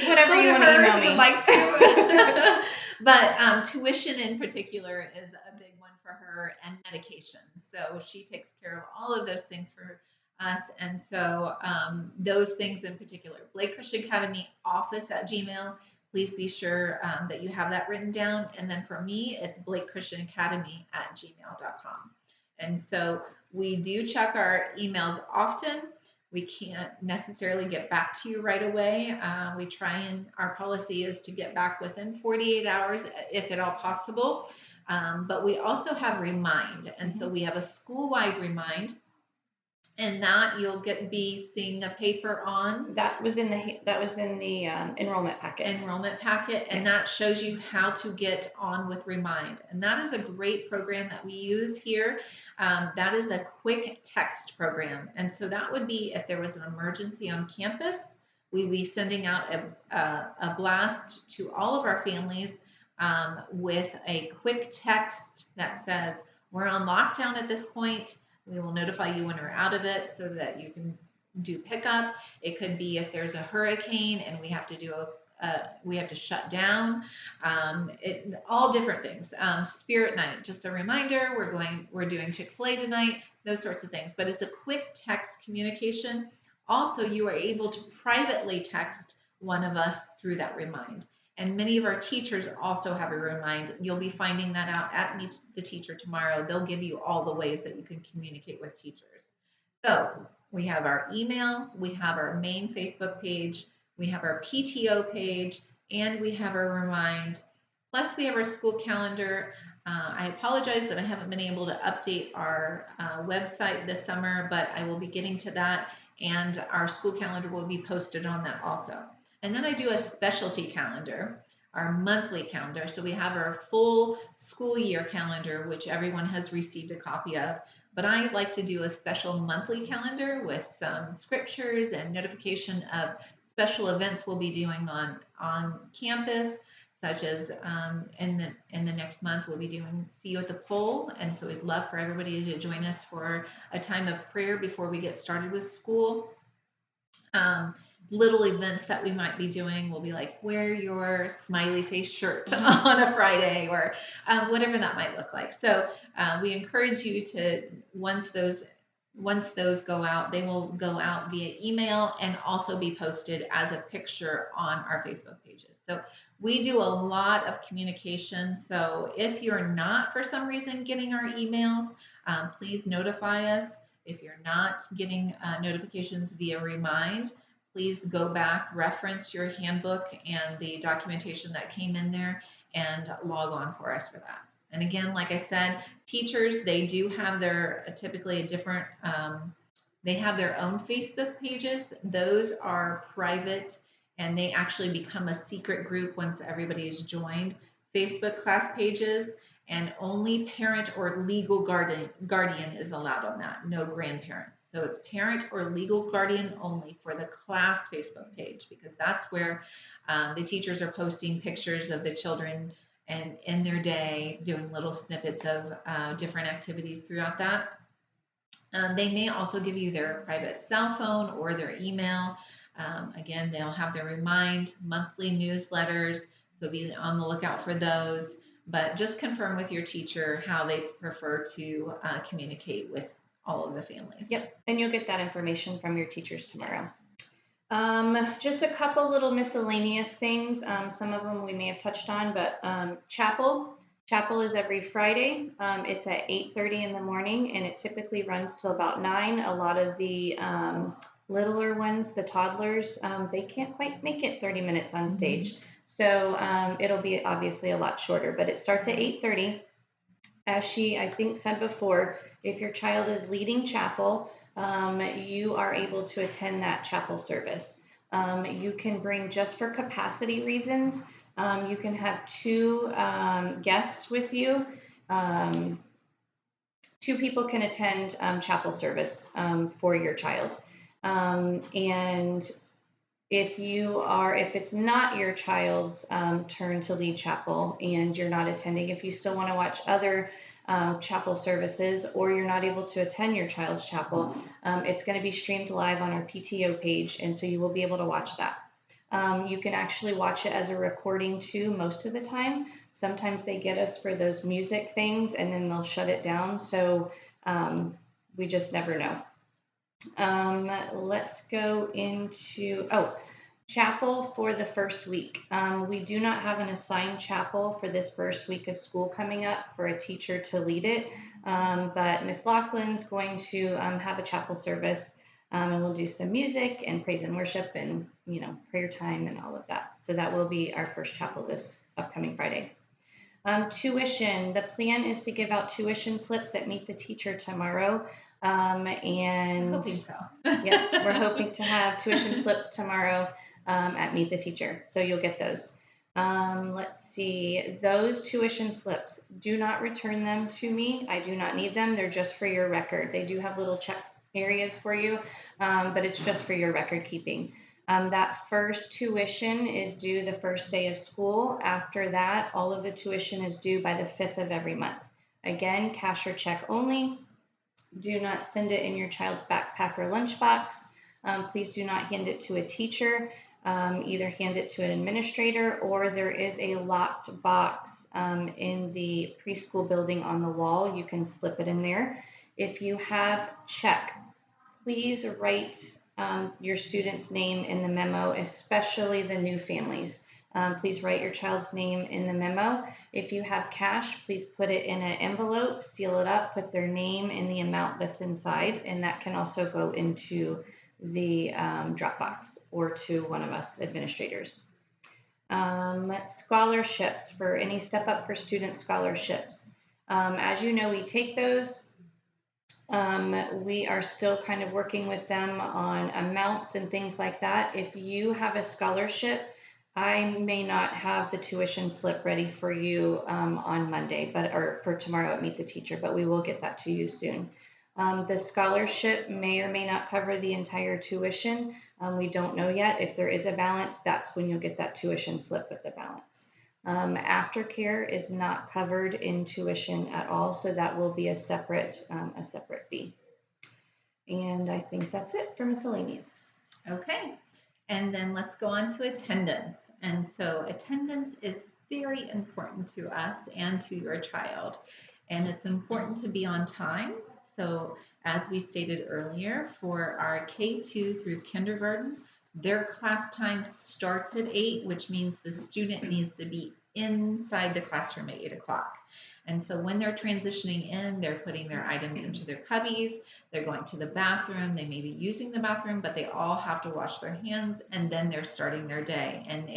Whatever you want to email me. Like to. But tuition in particular is a big one for her, and medication. So she takes care of all of those things for us. And so those things in particular, Blake Christian Academy Office at Gmail. Please be sure that you have that written down. And then for me, it's Blake Christian Academy at gmail.com. And so we do check our emails often. we can't necessarily get back to you right away. We try and our policy is to get back within 48 hours if at all possible. But we also have Remind, and so we have a school-wide Remind, and that you'll be seeing a paper on That was in the enrollment packet. And that shows you how to get on with Remind, and that is a great program that we use here. That is a quick text program, and so that would be if there was an emergency on campus, we'd be sending out a blast to all of our families with a quick text that says, we're on lockdown at this point. We will notify you when we're out of it so that you can do pickup. It could be if there's a hurricane and we have to do we have to shut down. All different things. Spirit night, just a reminder. We're doing Chick-fil-A tonight. Those sorts of things. But it's a quick text communication. Also, you are able to privately text one of us through that Remind. And many of our teachers also have a Remind. You'll be finding that out at Meet the Teacher tomorrow. They'll give you all the ways that you can communicate with teachers. So we have our email, we have our main Facebook page, we have our PTO page, and we have our Remind. Plus, we have our school calendar. I apologize that I haven't been able to update our website this summer, but I will be getting to that, and our school calendar will be posted on that also. And then I do a specialty calendar, our monthly calendar. So we have our full school year calendar, which everyone has received a copy of. But I like to do a special monthly calendar with some scriptures and notification of special events we'll be doing on campus, such as in the next month we'll be doing See You at the Pole, and so we'd love for everybody to join us for a time of prayer before we get started with school. Little events that we might be doing will be like wear your smiley face shirt on a Friday or whatever that might look like. So we encourage you to once those go out, they will go out via email and also be posted as a picture on our Facebook pages. So we do a lot of communication. So if you're not for some reason getting our emails, please notify us. If you're not getting notifications via Remind, please go back, reference your handbook and the documentation that came in there, and log on for us for that. And again, like I said, teachers, they do have typically a different, they have their own Facebook pages. Those are private, and they actually become a secret group once everybody is joined. Facebook class pages, and only parent or legal guardian is allowed on that, no grandparents. So it's parent or legal guardian only for the class Facebook page, because that's where the teachers are posting pictures of the children and in their day doing little snippets of different activities throughout that. They may also give you their private cell phone or their email. Again, they'll have their Remind monthly newsletters, so be on the lookout for those. But just confirm with your teacher how they prefer to communicate with all of the families. Yep, and you'll get that information from your teachers tomorrow. Yes. Just a couple little miscellaneous things. Some of them we may have touched on, but chapel. Chapel is every Friday. It's at 8:30 in the morning, and it typically runs till about 9. A lot of the littler ones, the toddlers, they can't quite make it 30 minutes on stage. So it'll be obviously a lot shorter, but it starts at 8:30. As she, I think, said before, if your child is leading chapel, you are able to attend that chapel service. You can bring, just for capacity reasons, you can have 2 guests with you. 2 people can attend chapel service for your child. And if it's not your child's turn to lead chapel and you're not attending, if you still want to watch other chapel services, or you're not able to attend your child's chapel, it's going to be streamed live on our PTO page, and so you will be able to watch that. You can actually watch it as a recording too most of the time. Sometimes they get us for those music things and then they'll shut it down, so we just never know. Let's go into, chapel for the first week. We do not have an assigned chapel for this first week of school coming up for a teacher to lead it, but Miss Laughlin's going to have a chapel service And we'll do some music and praise and worship and, prayer time and all of that. So that will be our first chapel this upcoming Friday. Tuition. The plan is to give out tuition slips at Meet the Teacher tomorrow. I'm hoping so. Yep, we're hoping to have tuition slips tomorrow at Meet the Teacher. So you'll get those. Let's see. Those tuition slips, do not return them to me. I do not need them. They're just for your record. They do have little check areas for you, but it's just for your record keeping. That first tuition is due the first day of school. After that, all of the tuition is due by the 5th of every month. Again, cash or check only. Do not send it in your child's backpack or lunchbox. Please do not hand it to a teacher. Either hand it to an administrator, or there is a locked box in the preschool building on the wall. You can slip it in there. If you have check, please write your student's name in the memo, especially the new families. Please write your child's name in the memo. If you have cash, please put it in an envelope, seal it up, put their name and the amount that's inside, and that can also go into the Dropbox or to one of us administrators. Scholarships, for any Step Up for Student scholarships. As you know, we take those. We are still kind of working with them on amounts and things like that. If you have a scholarship, I may not have the tuition slip ready for you on Monday, or for tomorrow at Meet the Teacher, but we will get that to you soon. The scholarship may or may not cover the entire tuition. We don't know yet. If there is a balance, that's when you'll get that tuition slip with the balance. Aftercare is not covered in tuition at all, so that will be a separate fee. And I think that's it for miscellaneous. Okay. And then let's go on to attendance. And so attendance is very important to us and to your child. And it's important to be on time. So as we stated earlier, for our K2 through kindergarten, their class time starts at 8, which means the student needs to be inside the classroom at 8 o'clock. And so when they're transitioning in, they're putting their items into their cubbies, they're going to the bathroom, they may be using the bathroom, but they all have to wash their hands, and then they're starting their day, and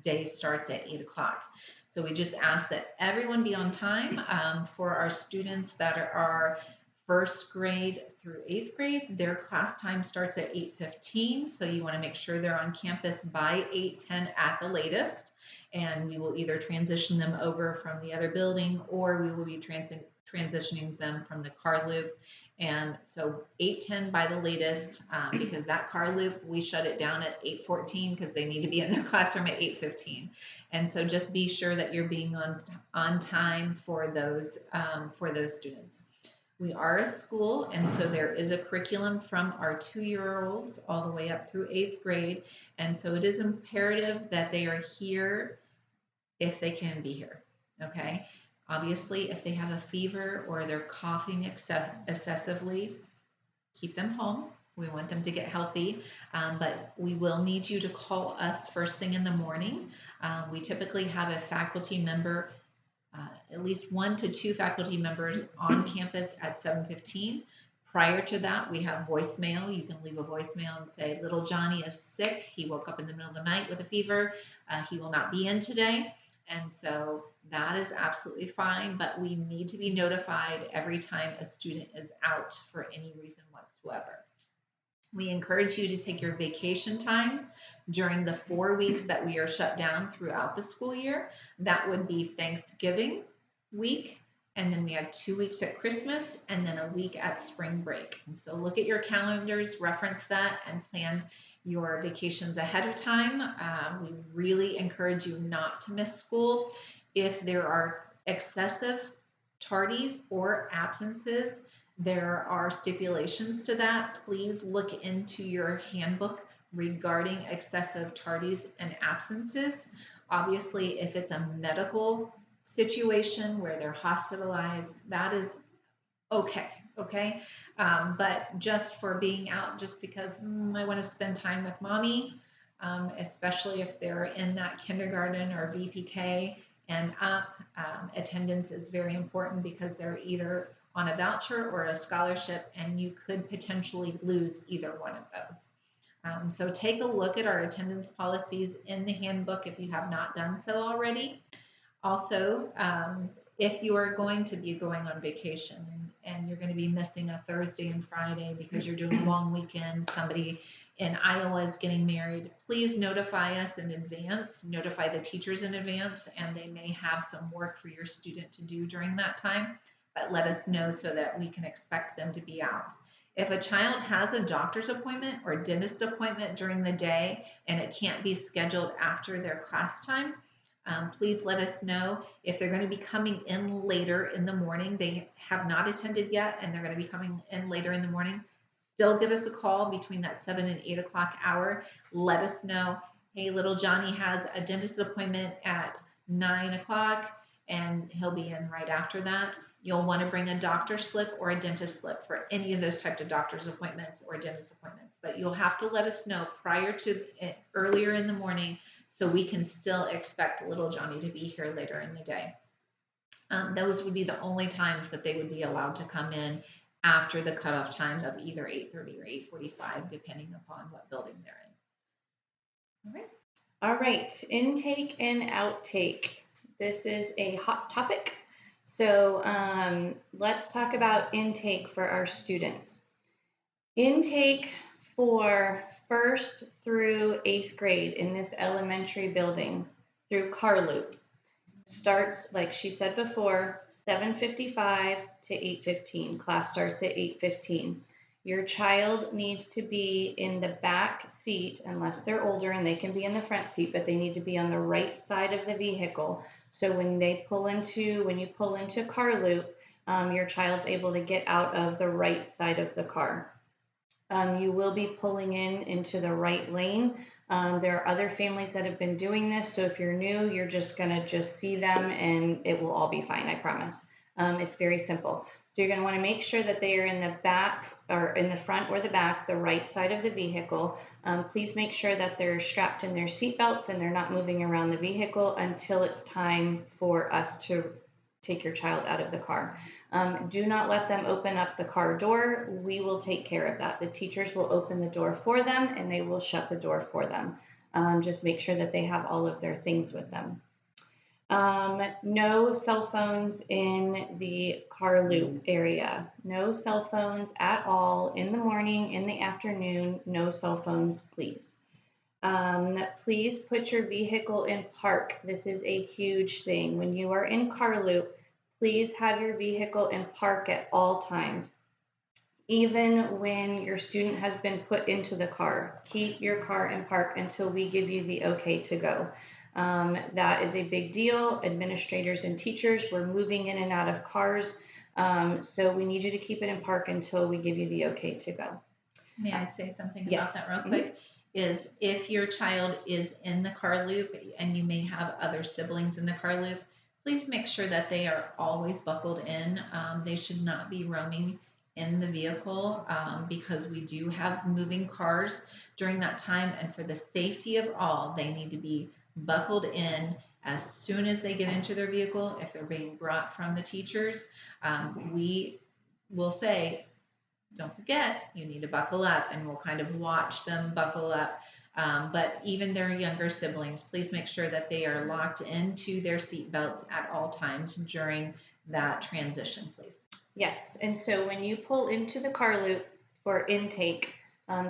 day starts at 8 o'clock. So we just ask that everyone be on time. For our students that are first grade through 8th grade, their class time starts at 8:15. So you want to make sure they're on campus by 8:10 at the latest. And we will either transition them over from the other building, or we will be transitioning them from the car loop. And so 8:10 by the latest, because that car loop, we shut it down at 8:14 because they need to be in their classroom at 8:15. And so just be sure that you're being on time for those students. We are a school, and so there is a curriculum from our 2-year-olds all the way up through 8th grade. And so it is imperative that they are here if they can be here. Okay. Obviously, if they have a fever or they're coughing excessively, keep them home. We want them to get healthy, but we will need you to call us first thing in the morning. We typically have a faculty member, at least 1 to 2 faculty members on campus at 7:15. Prior to that, we have voicemail. You can leave a voicemail and say, little Johnny is sick. He woke up in the middle of the night with a fever. He will not be in today. And so that is absolutely fine, but we need to be notified every time a student is out for any reason whatsoever. We encourage you to take your vacation times during the 4 weeks that we are shut down throughout the school year. That would be Thanksgiving week, and then we have 2 weeks at Christmas, and then a week at spring break. And so look at your calendars, reference that, and plan your vacations ahead of time. We really encourage you not to miss school. If there are excessive tardies or absences, there are stipulations to that. Please look into your handbook regarding excessive tardies and absences. Obviously, if it's a medical situation where they're hospitalized, that is okay. But just for being out just because I want to spend time with mommy, especially if they're in that kindergarten or VPK and up, attendance is very important because they're either on a voucher or a scholarship, and you could potentially lose either one of those. So take a look at our attendance policies in the handbook if you have not done so already. Also, if you are going to be going on vacation and you're going to be missing a Thursday and Friday because you're doing a long weekend, somebody in Iowa is getting married, please notify us in advance, notify the teachers in advance, and they may have some work for your student to do during that time, but let us know so that we can expect them to be out. If a child has a doctor's appointment or dentist appointment during the day and it can't be scheduled after their class time, please let us know. If they're going to be coming in later in the morning, they have not attended yet, and they're going to be coming in later in the morning, still give us a call between that 7 and 8 o'clock hour. Let us know, hey, little Johnny has a dentist appointment at 9 o'clock, and he'll be in right after that. You'll want to bring a doctor's slip or a dentist slip for any of those types of doctor's appointments or dentist appointments. But you'll have to let us know prior to earlier in the morning so we can still expect little Johnny to be here later in the day. Those would be the only times that they would be allowed to come in after the cutoff time of either 8:30 or 8:45, depending upon what building they're in. All right. All right, intake and outtake. This is a hot topic. So let's talk about intake for our students. Intake for 1st through 8th grade in this elementary building through car loop starts, like she said before, 7:55 to 8:15. Class starts at 8:15. Your child needs to be in the back seat unless they're older, and they can be in the front seat, but they need to be on the right side of the vehicle. So when you pull into car loop, your child's able to get out of the right side of the car. You will be pulling into the right lane. There are other families that have been doing this, so if you're new, you're just going to see them and it will all be fine, I promise. It's very simple. So you're going to want to make sure that they are in the back or in the front or the back, the right side of the vehicle. Please make sure that they're strapped in their seatbelts and they're not moving around the vehicle until it's time for us to take your child out of the car. Do not let them open up the car door. We will take care of that. The teachers will open the door for them and they will shut the door for them. Just make sure that they have all of their things with them. No cell phones in the car loop area. No cell phones at all in the morning, in the afternoon. No cell phones, please. Please put your vehicle in park. This is a huge thing. When you are in car loop, please have your vehicle in park at all times. Even when your student has been put into the car, keep your car in park until we give you the okay to go. That is a big deal. Administrators and teachers were moving in and out of cars, so we need you to keep it in park until we give you the okay to go. May I say something Yes. about that real quick? Is if your child is in the car loop and you may have other siblings in the car loop, please make sure that they are always buckled in. They should not be roaming in the vehicle because we do have moving cars during that time. And for the safety of all, they need to be buckled in as soon as they get into their vehicle. If they're being brought from the teachers, we will say, don't forget, you need to buckle up, and we'll kind of watch them buckle up. But even their younger siblings, please make sure that they are locked into their seat belts at all times during that transition, please. Yes, and so when you pull into the car loop for intake,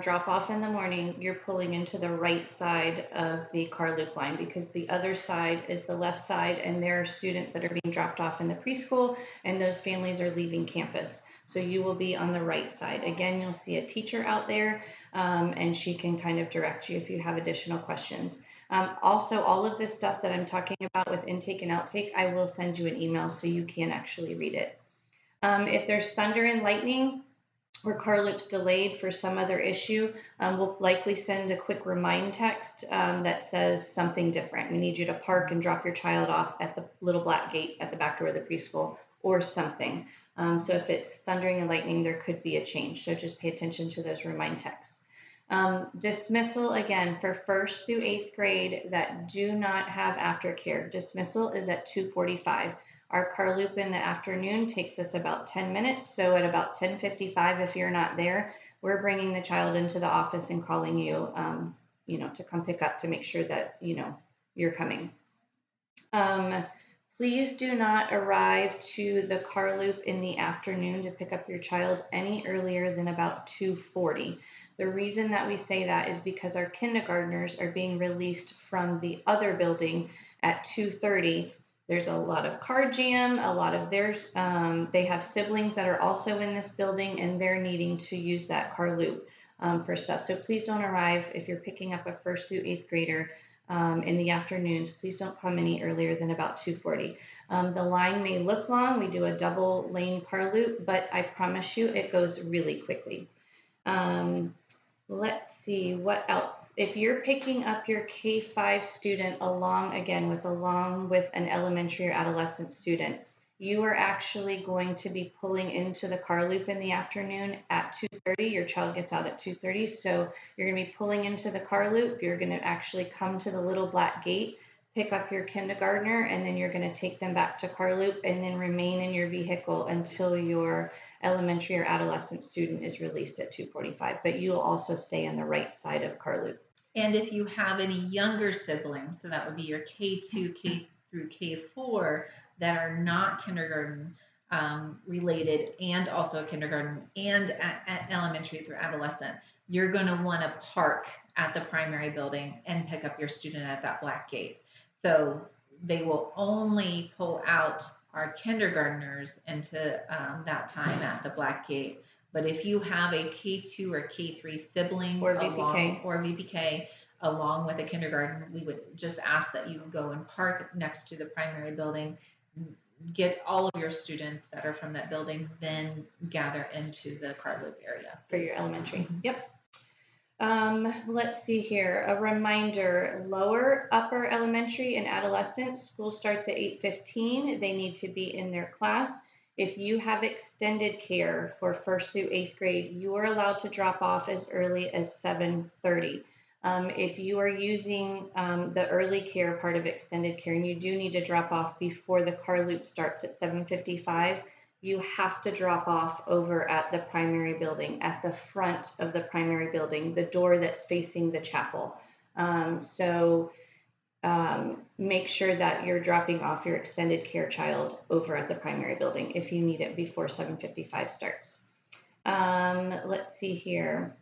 drop off in the morning, you're pulling into the right side of the car loop line because the other side is the left side, and there are students that are being dropped off in the preschool, and those families are leaving campus. So you will be on the right side. Again, you'll see a teacher out there, and she can kind of direct you if you have additional questions. Also, all of this stuff that I'm talking about with intake and outtake, I will send you an email so you can actually read it. If there's thunder and lightning or car loops delayed for some other issue, we'll likely send a quick remind text that says something different. We need you to park and drop your child off at the little black gate at the back door of the preschool or something. So if it's thundering and lightning, there could be a change. So just pay attention to those remind texts. Dismissal, again, for 1st through 8th grade that do not have aftercare. Dismissal is at 2:45. Our car loop in the afternoon takes us about 10 minutes. So at about 10:55, if you're not there, we're bringing the child into the office and calling you, to come pick up to make sure that, you're coming. Please do not arrive to the car loop in the afternoon to pick up your child any earlier than about 2:40. The reason that we say that is because our kindergartners are being released from the other building at 2:30. There's a lot of car jam, a lot of theirs. They have siblings that are also in this building, and they're needing to use that car loop for stuff. So please don't arrive if you're picking up a first through eighth grader in the afternoons. Please don't come any earlier than about 2:40. The line may look long. We do a double lane car loop, but I promise you it goes really quickly. Let's see what else. If you're picking up your K-5 student along with an elementary or adolescent student, you are actually going to be pulling into the car loop in the afternoon at 2:30. Your child gets out at 2:30, so you're going to be pulling into the car loop. You're going to actually come to the little black gate, pick up your kindergartner, and then you're going to take them back to car loop and then remain in your vehicle until your elementary or adolescent student is released at 2:45. But you will also stay on the right side of car loop. And if you have any younger siblings, so that would be your K2, K through K4, that are not kindergarten related, and also a kindergarten and at elementary through adolescent, you're going to want to park at the primary building and pick up your student at that black gate. So they will only pull out our kindergartners into that time at the black gate. But if you have a K2 or K3 sibling Or VPK. or VPK along with a kindergarten, we would just ask that you go and park next to the primary building, get all of your students that are from that building, then gather into the car loop area. For your elementary. Mm-hmm. Yep. Let's see here. A reminder, lower, upper elementary and adolescent, school starts at 8:15. They need to be in their class. If you have extended care for first through eighth grade, you are allowed to drop off as early as 7:30. If you are using the early care part of extended care and you do need to drop off before the car loop starts at 7:55, you have to drop off over at the primary building, at the front of the primary building, the door that's facing the chapel. Make sure that you're dropping off your extended care child over at the primary building if you need it before 7:55 starts. Let's see here.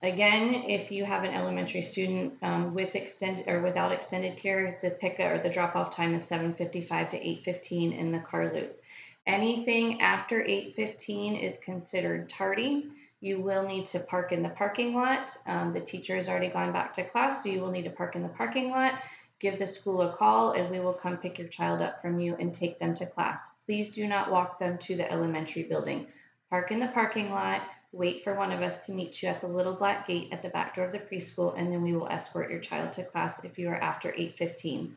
Again, if you have an elementary student with extended or without extended care, the drop-off time is 7:55 to 8:15 in the car loop. Anything after 8:15 is considered tardy. You will need to park in the parking lot. The teacher has already gone back to class, so you will need to park in the parking lot. Give the school a call, and we will come pick your child up from you and take them to class. Please do not walk them to the elementary building. Park in the parking lot. Wait for one of us to meet you at the little black gate at the back door of the preschool, and then we will escort your child to class if you are after 8:15.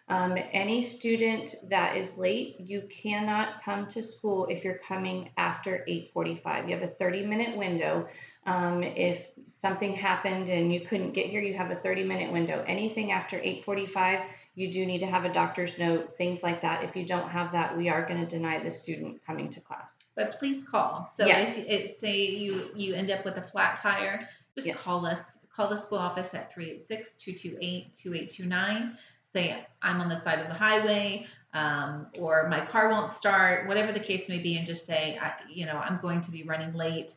Any student that is late, you cannot come to school if you're coming after 8:45. You have a 30-minute window. If something happened and you couldn't get here, you have a 30-minute window. Anything after 8:45, you do need to have a doctor's note, things like that. If you don't have that, we are going to deny the student coming to class. But please call. So yes. if say you end up with a flat tire, just yes. call us. Call the school office at 386-228-2829. Say I'm on the side of the highway, or my car won't start, whatever the case may be, and just say, I'm going to be running late.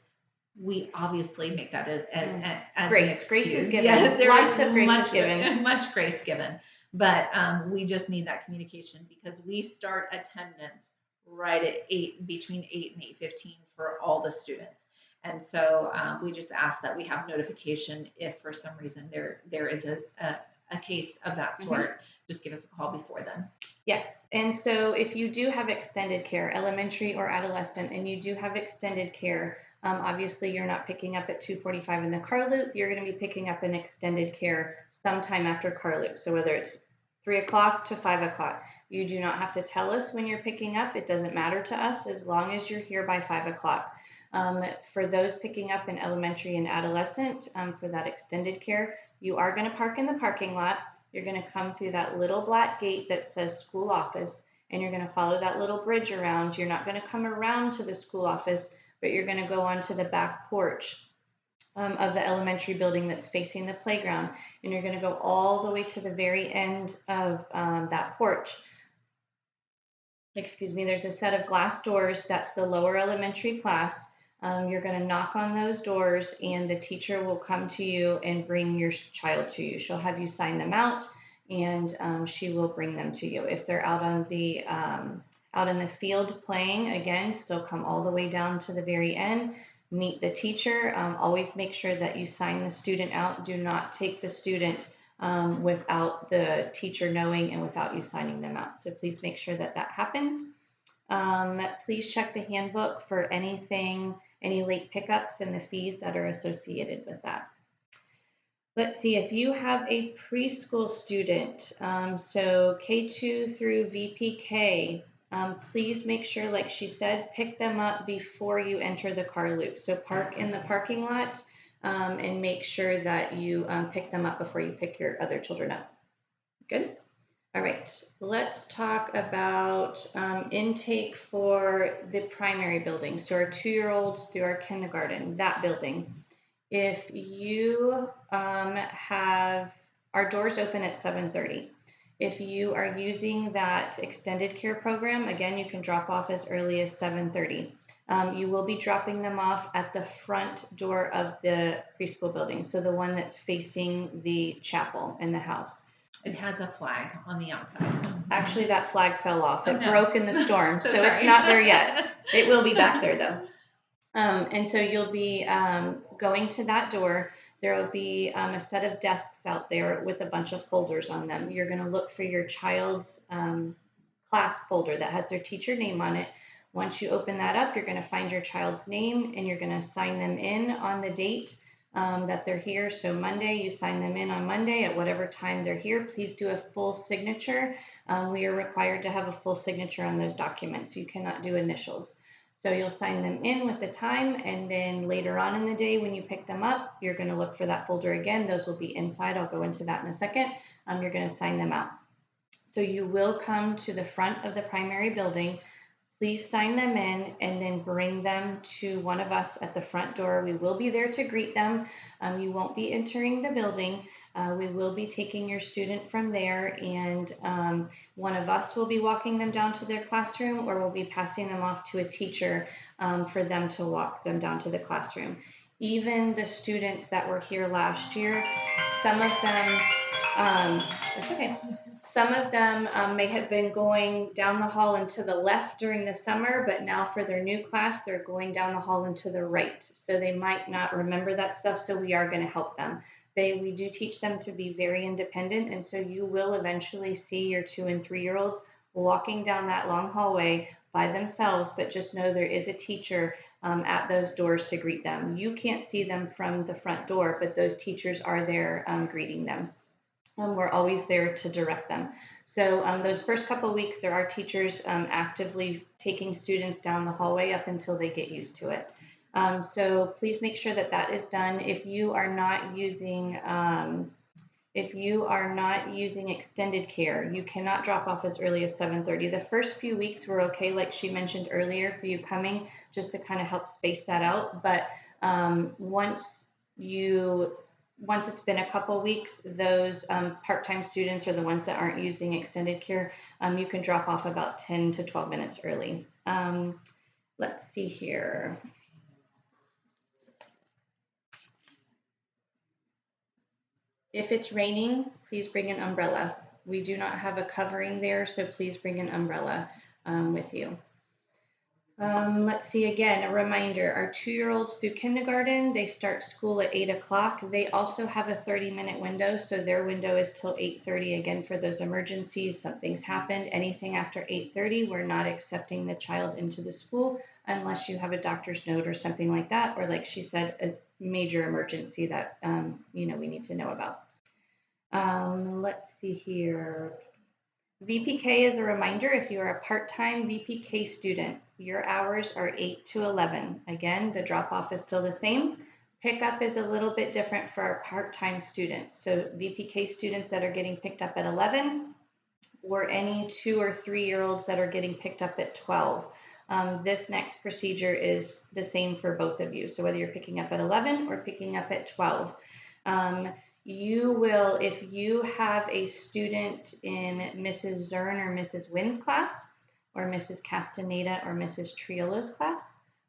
We obviously make that as grace. Grace is given. Yeah, lots of grace is given. Much grace given. But we just need that communication because we start attendance right at between 8 and 8:15 for all the students. And so we just ask that we have notification if for some reason there is a case of that sort. Mm-hmm. Just give us a call before then. Yes. And so if you do have extended care, elementary or adolescent, and you do have extended care, obviously you're not picking up at 2:45 in the car loop. You're going to be picking up an extended care sometime after car loop. So whether it's 3 o'clock to 5 o'clock, you do not have to tell us when you're picking up. It doesn't matter to us as long as you're here by 5 o'clock. For those picking up in elementary and adolescent, for that extended care, you are going to park in the parking lot. You're going to come through that little black gate that says school office, and you're going to follow that little bridge around. You're not going to come around to the school office, but you're going to go onto the back porch of the elementary building that's facing the playground, and you're going to go all the way to the very end of that porch. Excuse me, there's a set of glass doors. That's the lower elementary class. You're going to knock on those doors, and the teacher will come to you and bring your child to you. She'll have you sign them out, and she will bring them to you. If they're out on the out in the field playing, again, still come all the way down to the very end. Meet the teacher. Always make sure that you sign the student out. Do not take the student without the teacher knowing and without you signing them out. So please make sure that that happens. Please check the handbook for anything, any late pickups and the fees that are associated with that. Let's see, if you have a preschool student, so K2 through VPK, please make sure, like she said, pick them up before you enter the car loop. So park in the parking lot and make sure that you pick them up before you pick your other children up. Good? All right, let's talk about intake for the primary building. So our 2-year-olds through our kindergarten, that building. If you have, our doors open at 7:30. If you are using that extended care program, again, you can drop off as early as 7:30. You will be dropping them off at the front door of the preschool building, so the one that's facing the chapel in the house. It has a flag on the outside. Actually, that flag fell off. Oh, it no. broke in the storm, so sorry. it's not there yet. It will be back there, though. And so you'll be going to that door. There will be a set of desks out there with a bunch of folders on them. You're going to look for your child's class folder that has their teacher name on it. Once you open that up, you're going to find your child's name, and you're going to sign them in on the date that they're here. So Monday, you sign them in on Monday at whatever time they're here. Please do a full signature. We are required to have a full signature on those documents. You cannot do initials. So you'll sign them in with the time, and then later on in the day when you pick them up, you're going to look for that folder again. Those will be inside. I'll go into that in a second. You're going to sign them out. So you will come to the front of the primary building. Please sign them in and then bring them to one of us at the front door. We will be there to greet them. You won't be entering the building. We will be taking your student from there, and one of us will be walking them down to their classroom, or we'll be passing them off to a teacher for them to walk them down to the classroom. Even the students that were here last year, some of them, it's okay. Some of them may have been going down the hall and to the left during the summer, but now for their new class, they're going down the hall and to the right. So they might not remember that stuff, so we are going to help them. We do teach them to be very independent, and so you will eventually see your 2- and 3-year-olds walking down that long hallway by themselves, but just know there is a teacher at those doors to greet them. You can't see them from the front door, but those teachers are there greeting them. We're always there to direct them. So those first couple of weeks, there are teachers actively taking students down the hallway up until they get used to it. So please make sure that that is done. If you are not using extended care, you cannot drop off as early as 7:30. The first few weeks were okay, like she mentioned earlier, for you coming, just to kind of help space that out. But once it's been a couple weeks, those part-time students, or the ones that aren't using extended care, you can drop off about 10 to 12 minutes early. Let's see here. If it's raining, please bring an umbrella. We do not have a covering there, so please bring an umbrella with you. Let's see, again, a reminder, our 2-year-olds through kindergarten, they start school at 8 o'clock. They also have a 30-minute window, so their window is till 8:30. Again, for those emergencies, something's happened, anything after 8:30, we're not accepting the child into the school unless you have a doctor's note or something like that, or like she said, a major emergency that we need to know about. Let's see here. VPK is a reminder, if you are a part-time VPK student, your hours are 8 to 11. Again, the drop-off is still the same. Pickup is a little bit different for our part-time students. So VPK students that are getting picked up at 11, or any 2 or 3-year-olds that are getting picked up at 12. This next procedure is the same for both of you. So whether you're picking up at 11 or picking up at 12, you will, if you have a student in Mrs. Zern or Mrs. Wynn's class, or Mrs. Castaneda or Mrs. Triolo's class,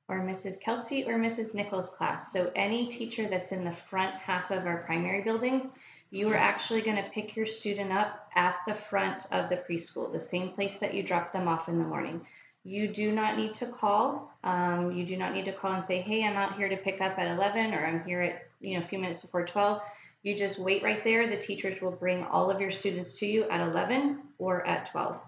or Mrs. Kelsey or Mrs. Nichols' class. So any teacher that's in the front half of our primary building, you are actually going to pick your student up at the front of the preschool, the same place that you drop them off in the morning. You do not need to call. You do not need to call and say, hey, I'm out here to pick up at 11, or I'm here at a few minutes before 12. You just wait right there. The teachers will bring all of your students to you at 11 or at 12.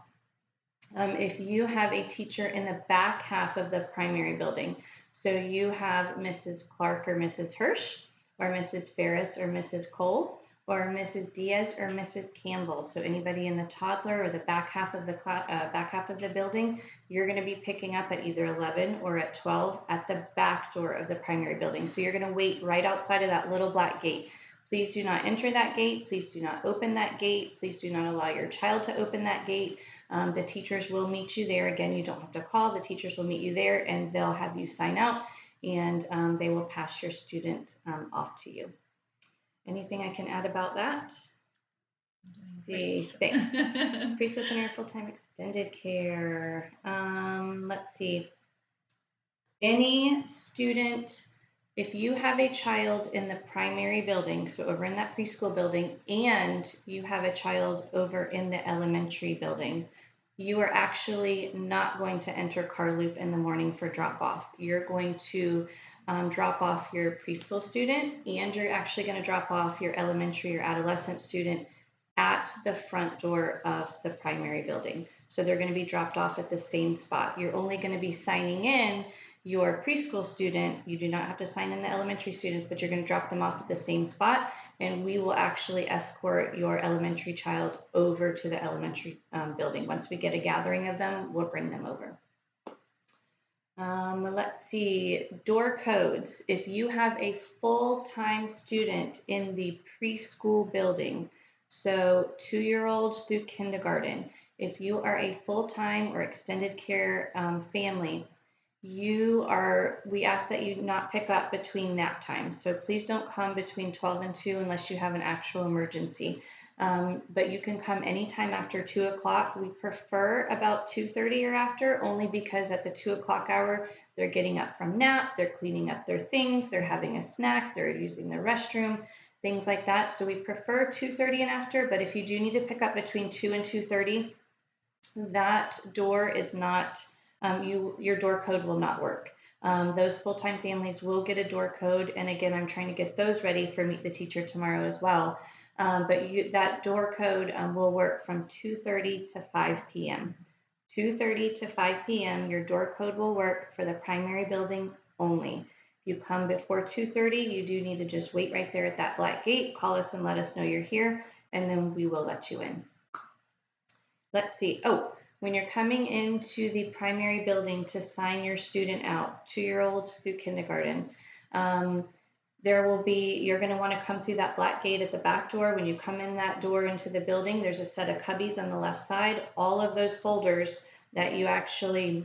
If you have a teacher in the back half of the primary building, so you have Mrs. Clark or Mrs. Hirsch, or Mrs. Ferris or Mrs. Cole, or Mrs. Diaz or Mrs. Campbell. So anybody in the toddler or the back half of the building, you're going to be picking up at either 11 or at 12 at the back door of the primary building. So you're going to wait right outside of that little black gate. Please do not enter that gate. Please do not open that gate. Please do not allow your child to open that gate. The teachers will meet you there. Again, you don't have to call. The teachers will meet you there, and they'll have you sign out, and they will pass your student off to you. Anything I can add about that? See, thanks. Preschool and full-time extended care. Let's see. Any student, if you have a child in the primary building, so over in that preschool building, and you have a child over in the elementary building, you are actually not going to enter car loop in the morning for drop off. You're going to drop off your preschool student, and you're actually going to drop off your elementary or adolescent student at the front door of the primary building. So they're going to be dropped off at the same spot. You're only going to be signing in your preschool student. You do not have to sign in the elementary students, but you're going to drop them off at the same spot, and we will actually escort your elementary child over to the elementary building. Once we get a gathering of them, we'll bring them over. Let's see, door codes. If you have a full-time student in the preschool building, so 2-year-olds through kindergarten, if you are a full-time or extended care family, we ask that you not pick up between nap times. So please don't come between 12 and 2 unless you have an actual emergency. But you can come anytime after 2 o'clock. We prefer about 2:30 or after, only because at the 2 o'clock hour, they're getting up from nap, they're cleaning up their things, they're having a snack, they're using the restroom, things like that. So we prefer 2:30 and after, but if you do need to pick up between 2 and 2:30, that door is not your door code will not work. Those full-time families will get a door code, and again, I'm trying to get those ready for Meet the Teacher tomorrow as well. But that door code will work from 2:30 to 5 p.m. 2:30 to 5 p.m. Your door code will work for the primary building only. If you come before 2:30, you do need to just wait right there at that black gate, call us and let us know you're here, and then we will let you in. Let's see. Oh, when you're coming into the primary building to sign your student out, 2-year-olds through kindergarten, you're going to want to come through that black gate at the back door. When you come in that door into the building, there's a set of cubbies on the left side. All of those folders that you actually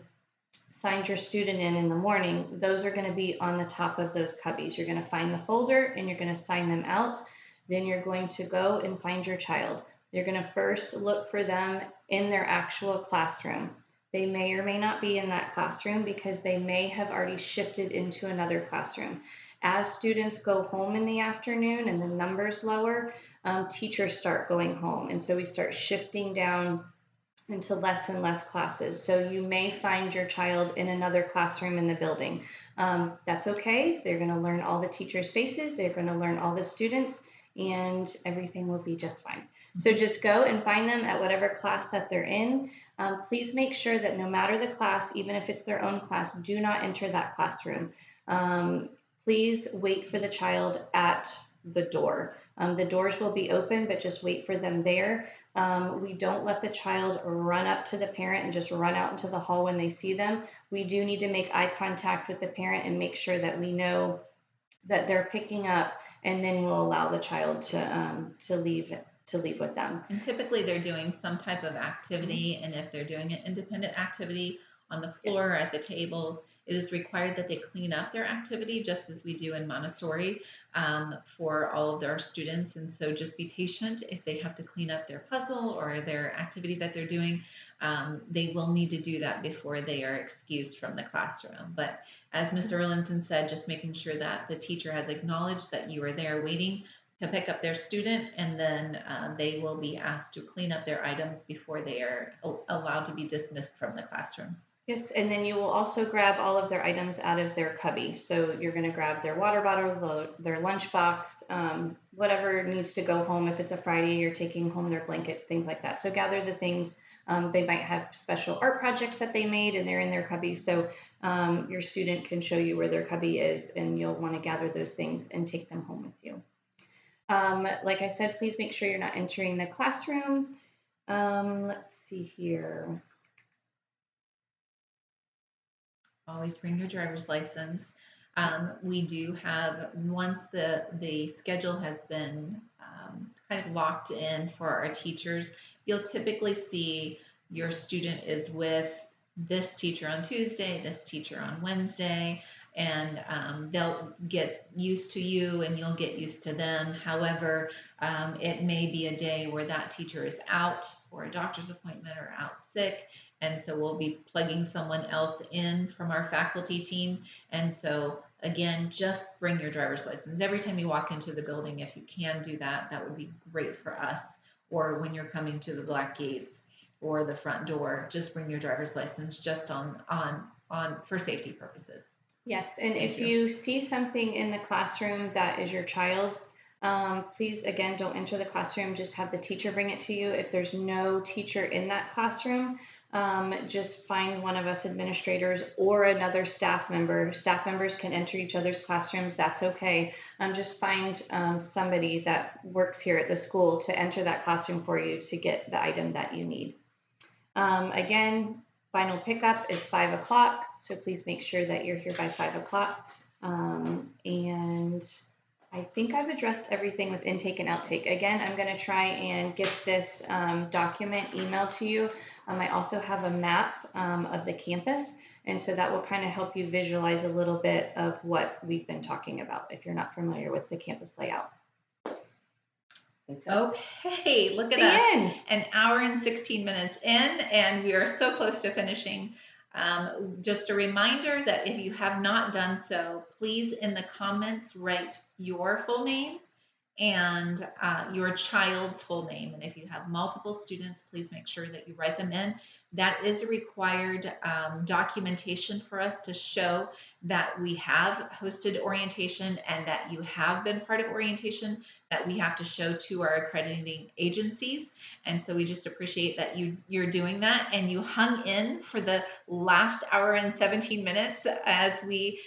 signed your student in the morning, those are going to be on the top of those cubbies. You're going to find the folder and you're going to sign them out. Then you're going to go and find your child. You're going to first look for them in their actual classroom. They may or may not be in that classroom because they may have already shifted into another classroom. As students go home in the afternoon and the numbers lower, teachers start going home. And so we start shifting down into less and less classes. So you may find your child in another classroom in the building. That's okay. They're going to learn all the teachers' faces. They're going to learn all the students, and everything will be just fine. So just go and find them at whatever class that they're in. Please make sure that no matter the class, even if it's their own class, do not enter that classroom. Please wait for the child at the door. The doors will be open, but just wait for them there. We don't let the child run up to the parent and just run out into the hall when they see them. We do need to make eye contact with the parent and make sure that we know that they're picking up, and then we'll allow the child to leave to leave with them. And typically they're doing some type of activity, and if they're doing an independent activity on the floor or at the tables, it is required that they clean up their activity just as we do in Montessori for all of their students. And so just be patient if they have to clean up their puzzle or their activity that they're doing. They will need to do that before they are excused from the classroom. But as Ms. Erlinson said, just making sure that the teacher has acknowledged that you are there waiting to pick up their student, and then they will be asked to clean up their items before they are allowed to be dismissed from the classroom. Yes, and then you will also grab all of their items out of their cubby. So you're going to grab their water bottle, their lunchbox, whatever needs to go home. If it's a Friday, you're taking home their blankets, things like that. So gather the things. They might have special art projects that they made and they're in their cubby. So your student can show you where their cubby is, and you'll want to gather those things and take them home with you. Like I said, please make sure you're not entering the classroom. Let's see here. Always bring your driver's license. We do have, once the schedule has been kind of locked in for our teachers, you'll typically see your student is with this teacher on Tuesday, this teacher on Wednesday, and they'll get used to you and you'll get used to them. However, it may be a day where that teacher is out for a doctor's appointment or out sick, and so we'll be plugging someone else in from our faculty team. And so again, just bring your driver's license every time you walk into the building. If you can do that, that would be great for us. Or when you're coming to the black gates or the front door, just bring your driver's license just on for safety purposes. Yes, and if you see something in the classroom that is your child's, please, again, don't enter the classroom. Just have the teacher bring it to you. If there's no teacher in that classroom, just find one of us administrators or another staff member. Staff members can enter each other's classrooms. That's okay. Just find somebody that works here at the school to enter that classroom for you to get the item that you need. Again, final pickup is 5 o'clock, so please make sure that you're here by 5 o'clock. And I think I've addressed everything with intake and outtake. Again, I'm going to try and get this document emailed to you. I also have a map of the campus, and so that will kind of help you visualize a little bit of what we've been talking about if you're not familiar with the campus layout. Okay, look at us. End. An hour and 16 minutes in, and we are so close to finishing. Just a reminder that if you have not done so, please in the comments write your full name and your child's full name. And if you have multiple students, please make sure that you write them in. That is a required documentation for us to show that we have hosted orientation and that you have been part of orientation, that we have to show to our accrediting agencies. And so we just appreciate that you're doing that, and you hung in for the last hour and 17 minutes as we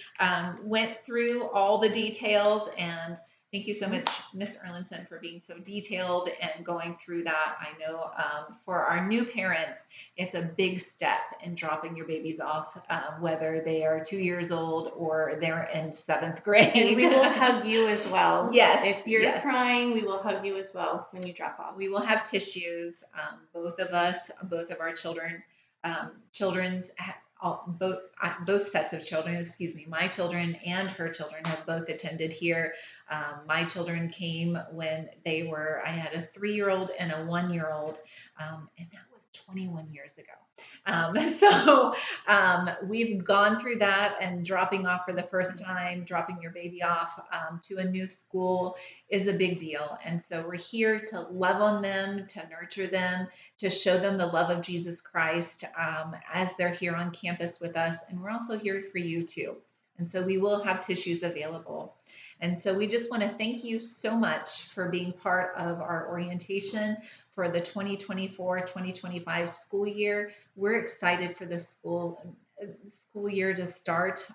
went through all the details. And thank you so much, Ms. Erlinson, for being so detailed and going through that. I know for our new parents, it's a big step in dropping your babies off, whether they are 2 years old or they're in 7th grade. And we will hug you as well. Yes. If you're crying, we will hug you as well when you drop off. We will have tissues. Both of us, both of our children, both sets of children, excuse me, my children and her children have both attended here. My children came when I had a 3-year-old and a 1-year-old, and that was 21 years ago. So we've gone through that, and dropping off for the first time, dropping your baby off to a new school is a big deal. And so we're here to love on them, to nurture them, to show them the love of Jesus Christ as they're here on campus with us. And we're also here for you too. And so we will have tissues available. And so we just want to thank you so much for being part of our orientation for the 2024-2025 school year. We're excited for the school year to start.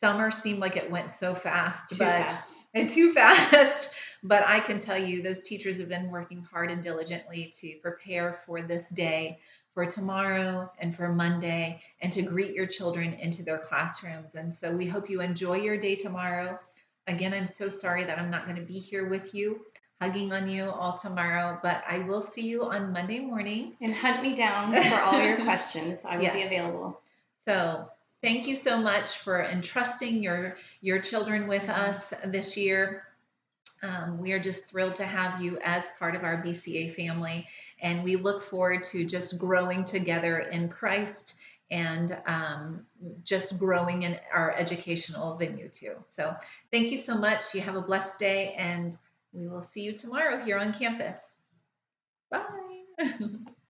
Summer seemed like it went so fast, too fast. But I can tell you those teachers have been working hard and diligently to prepare for this day, for tomorrow, and for Monday, and to greet your children into their classrooms. And so we hope you enjoy your day tomorrow. Again, I'm so sorry that I'm not going to be here with you. hugging on you all tomorrow, but I will see you on Monday morning. And hunt me down for all your questions. I will be Yes. available. So thank you so much for entrusting your children with us this year. We are just thrilled to have you as part of our BCA family, and we look forward to just growing together in Christ and just growing in our educational venue too. So thank you so much. You have a blessed day, and we will see you tomorrow here on campus. Bye.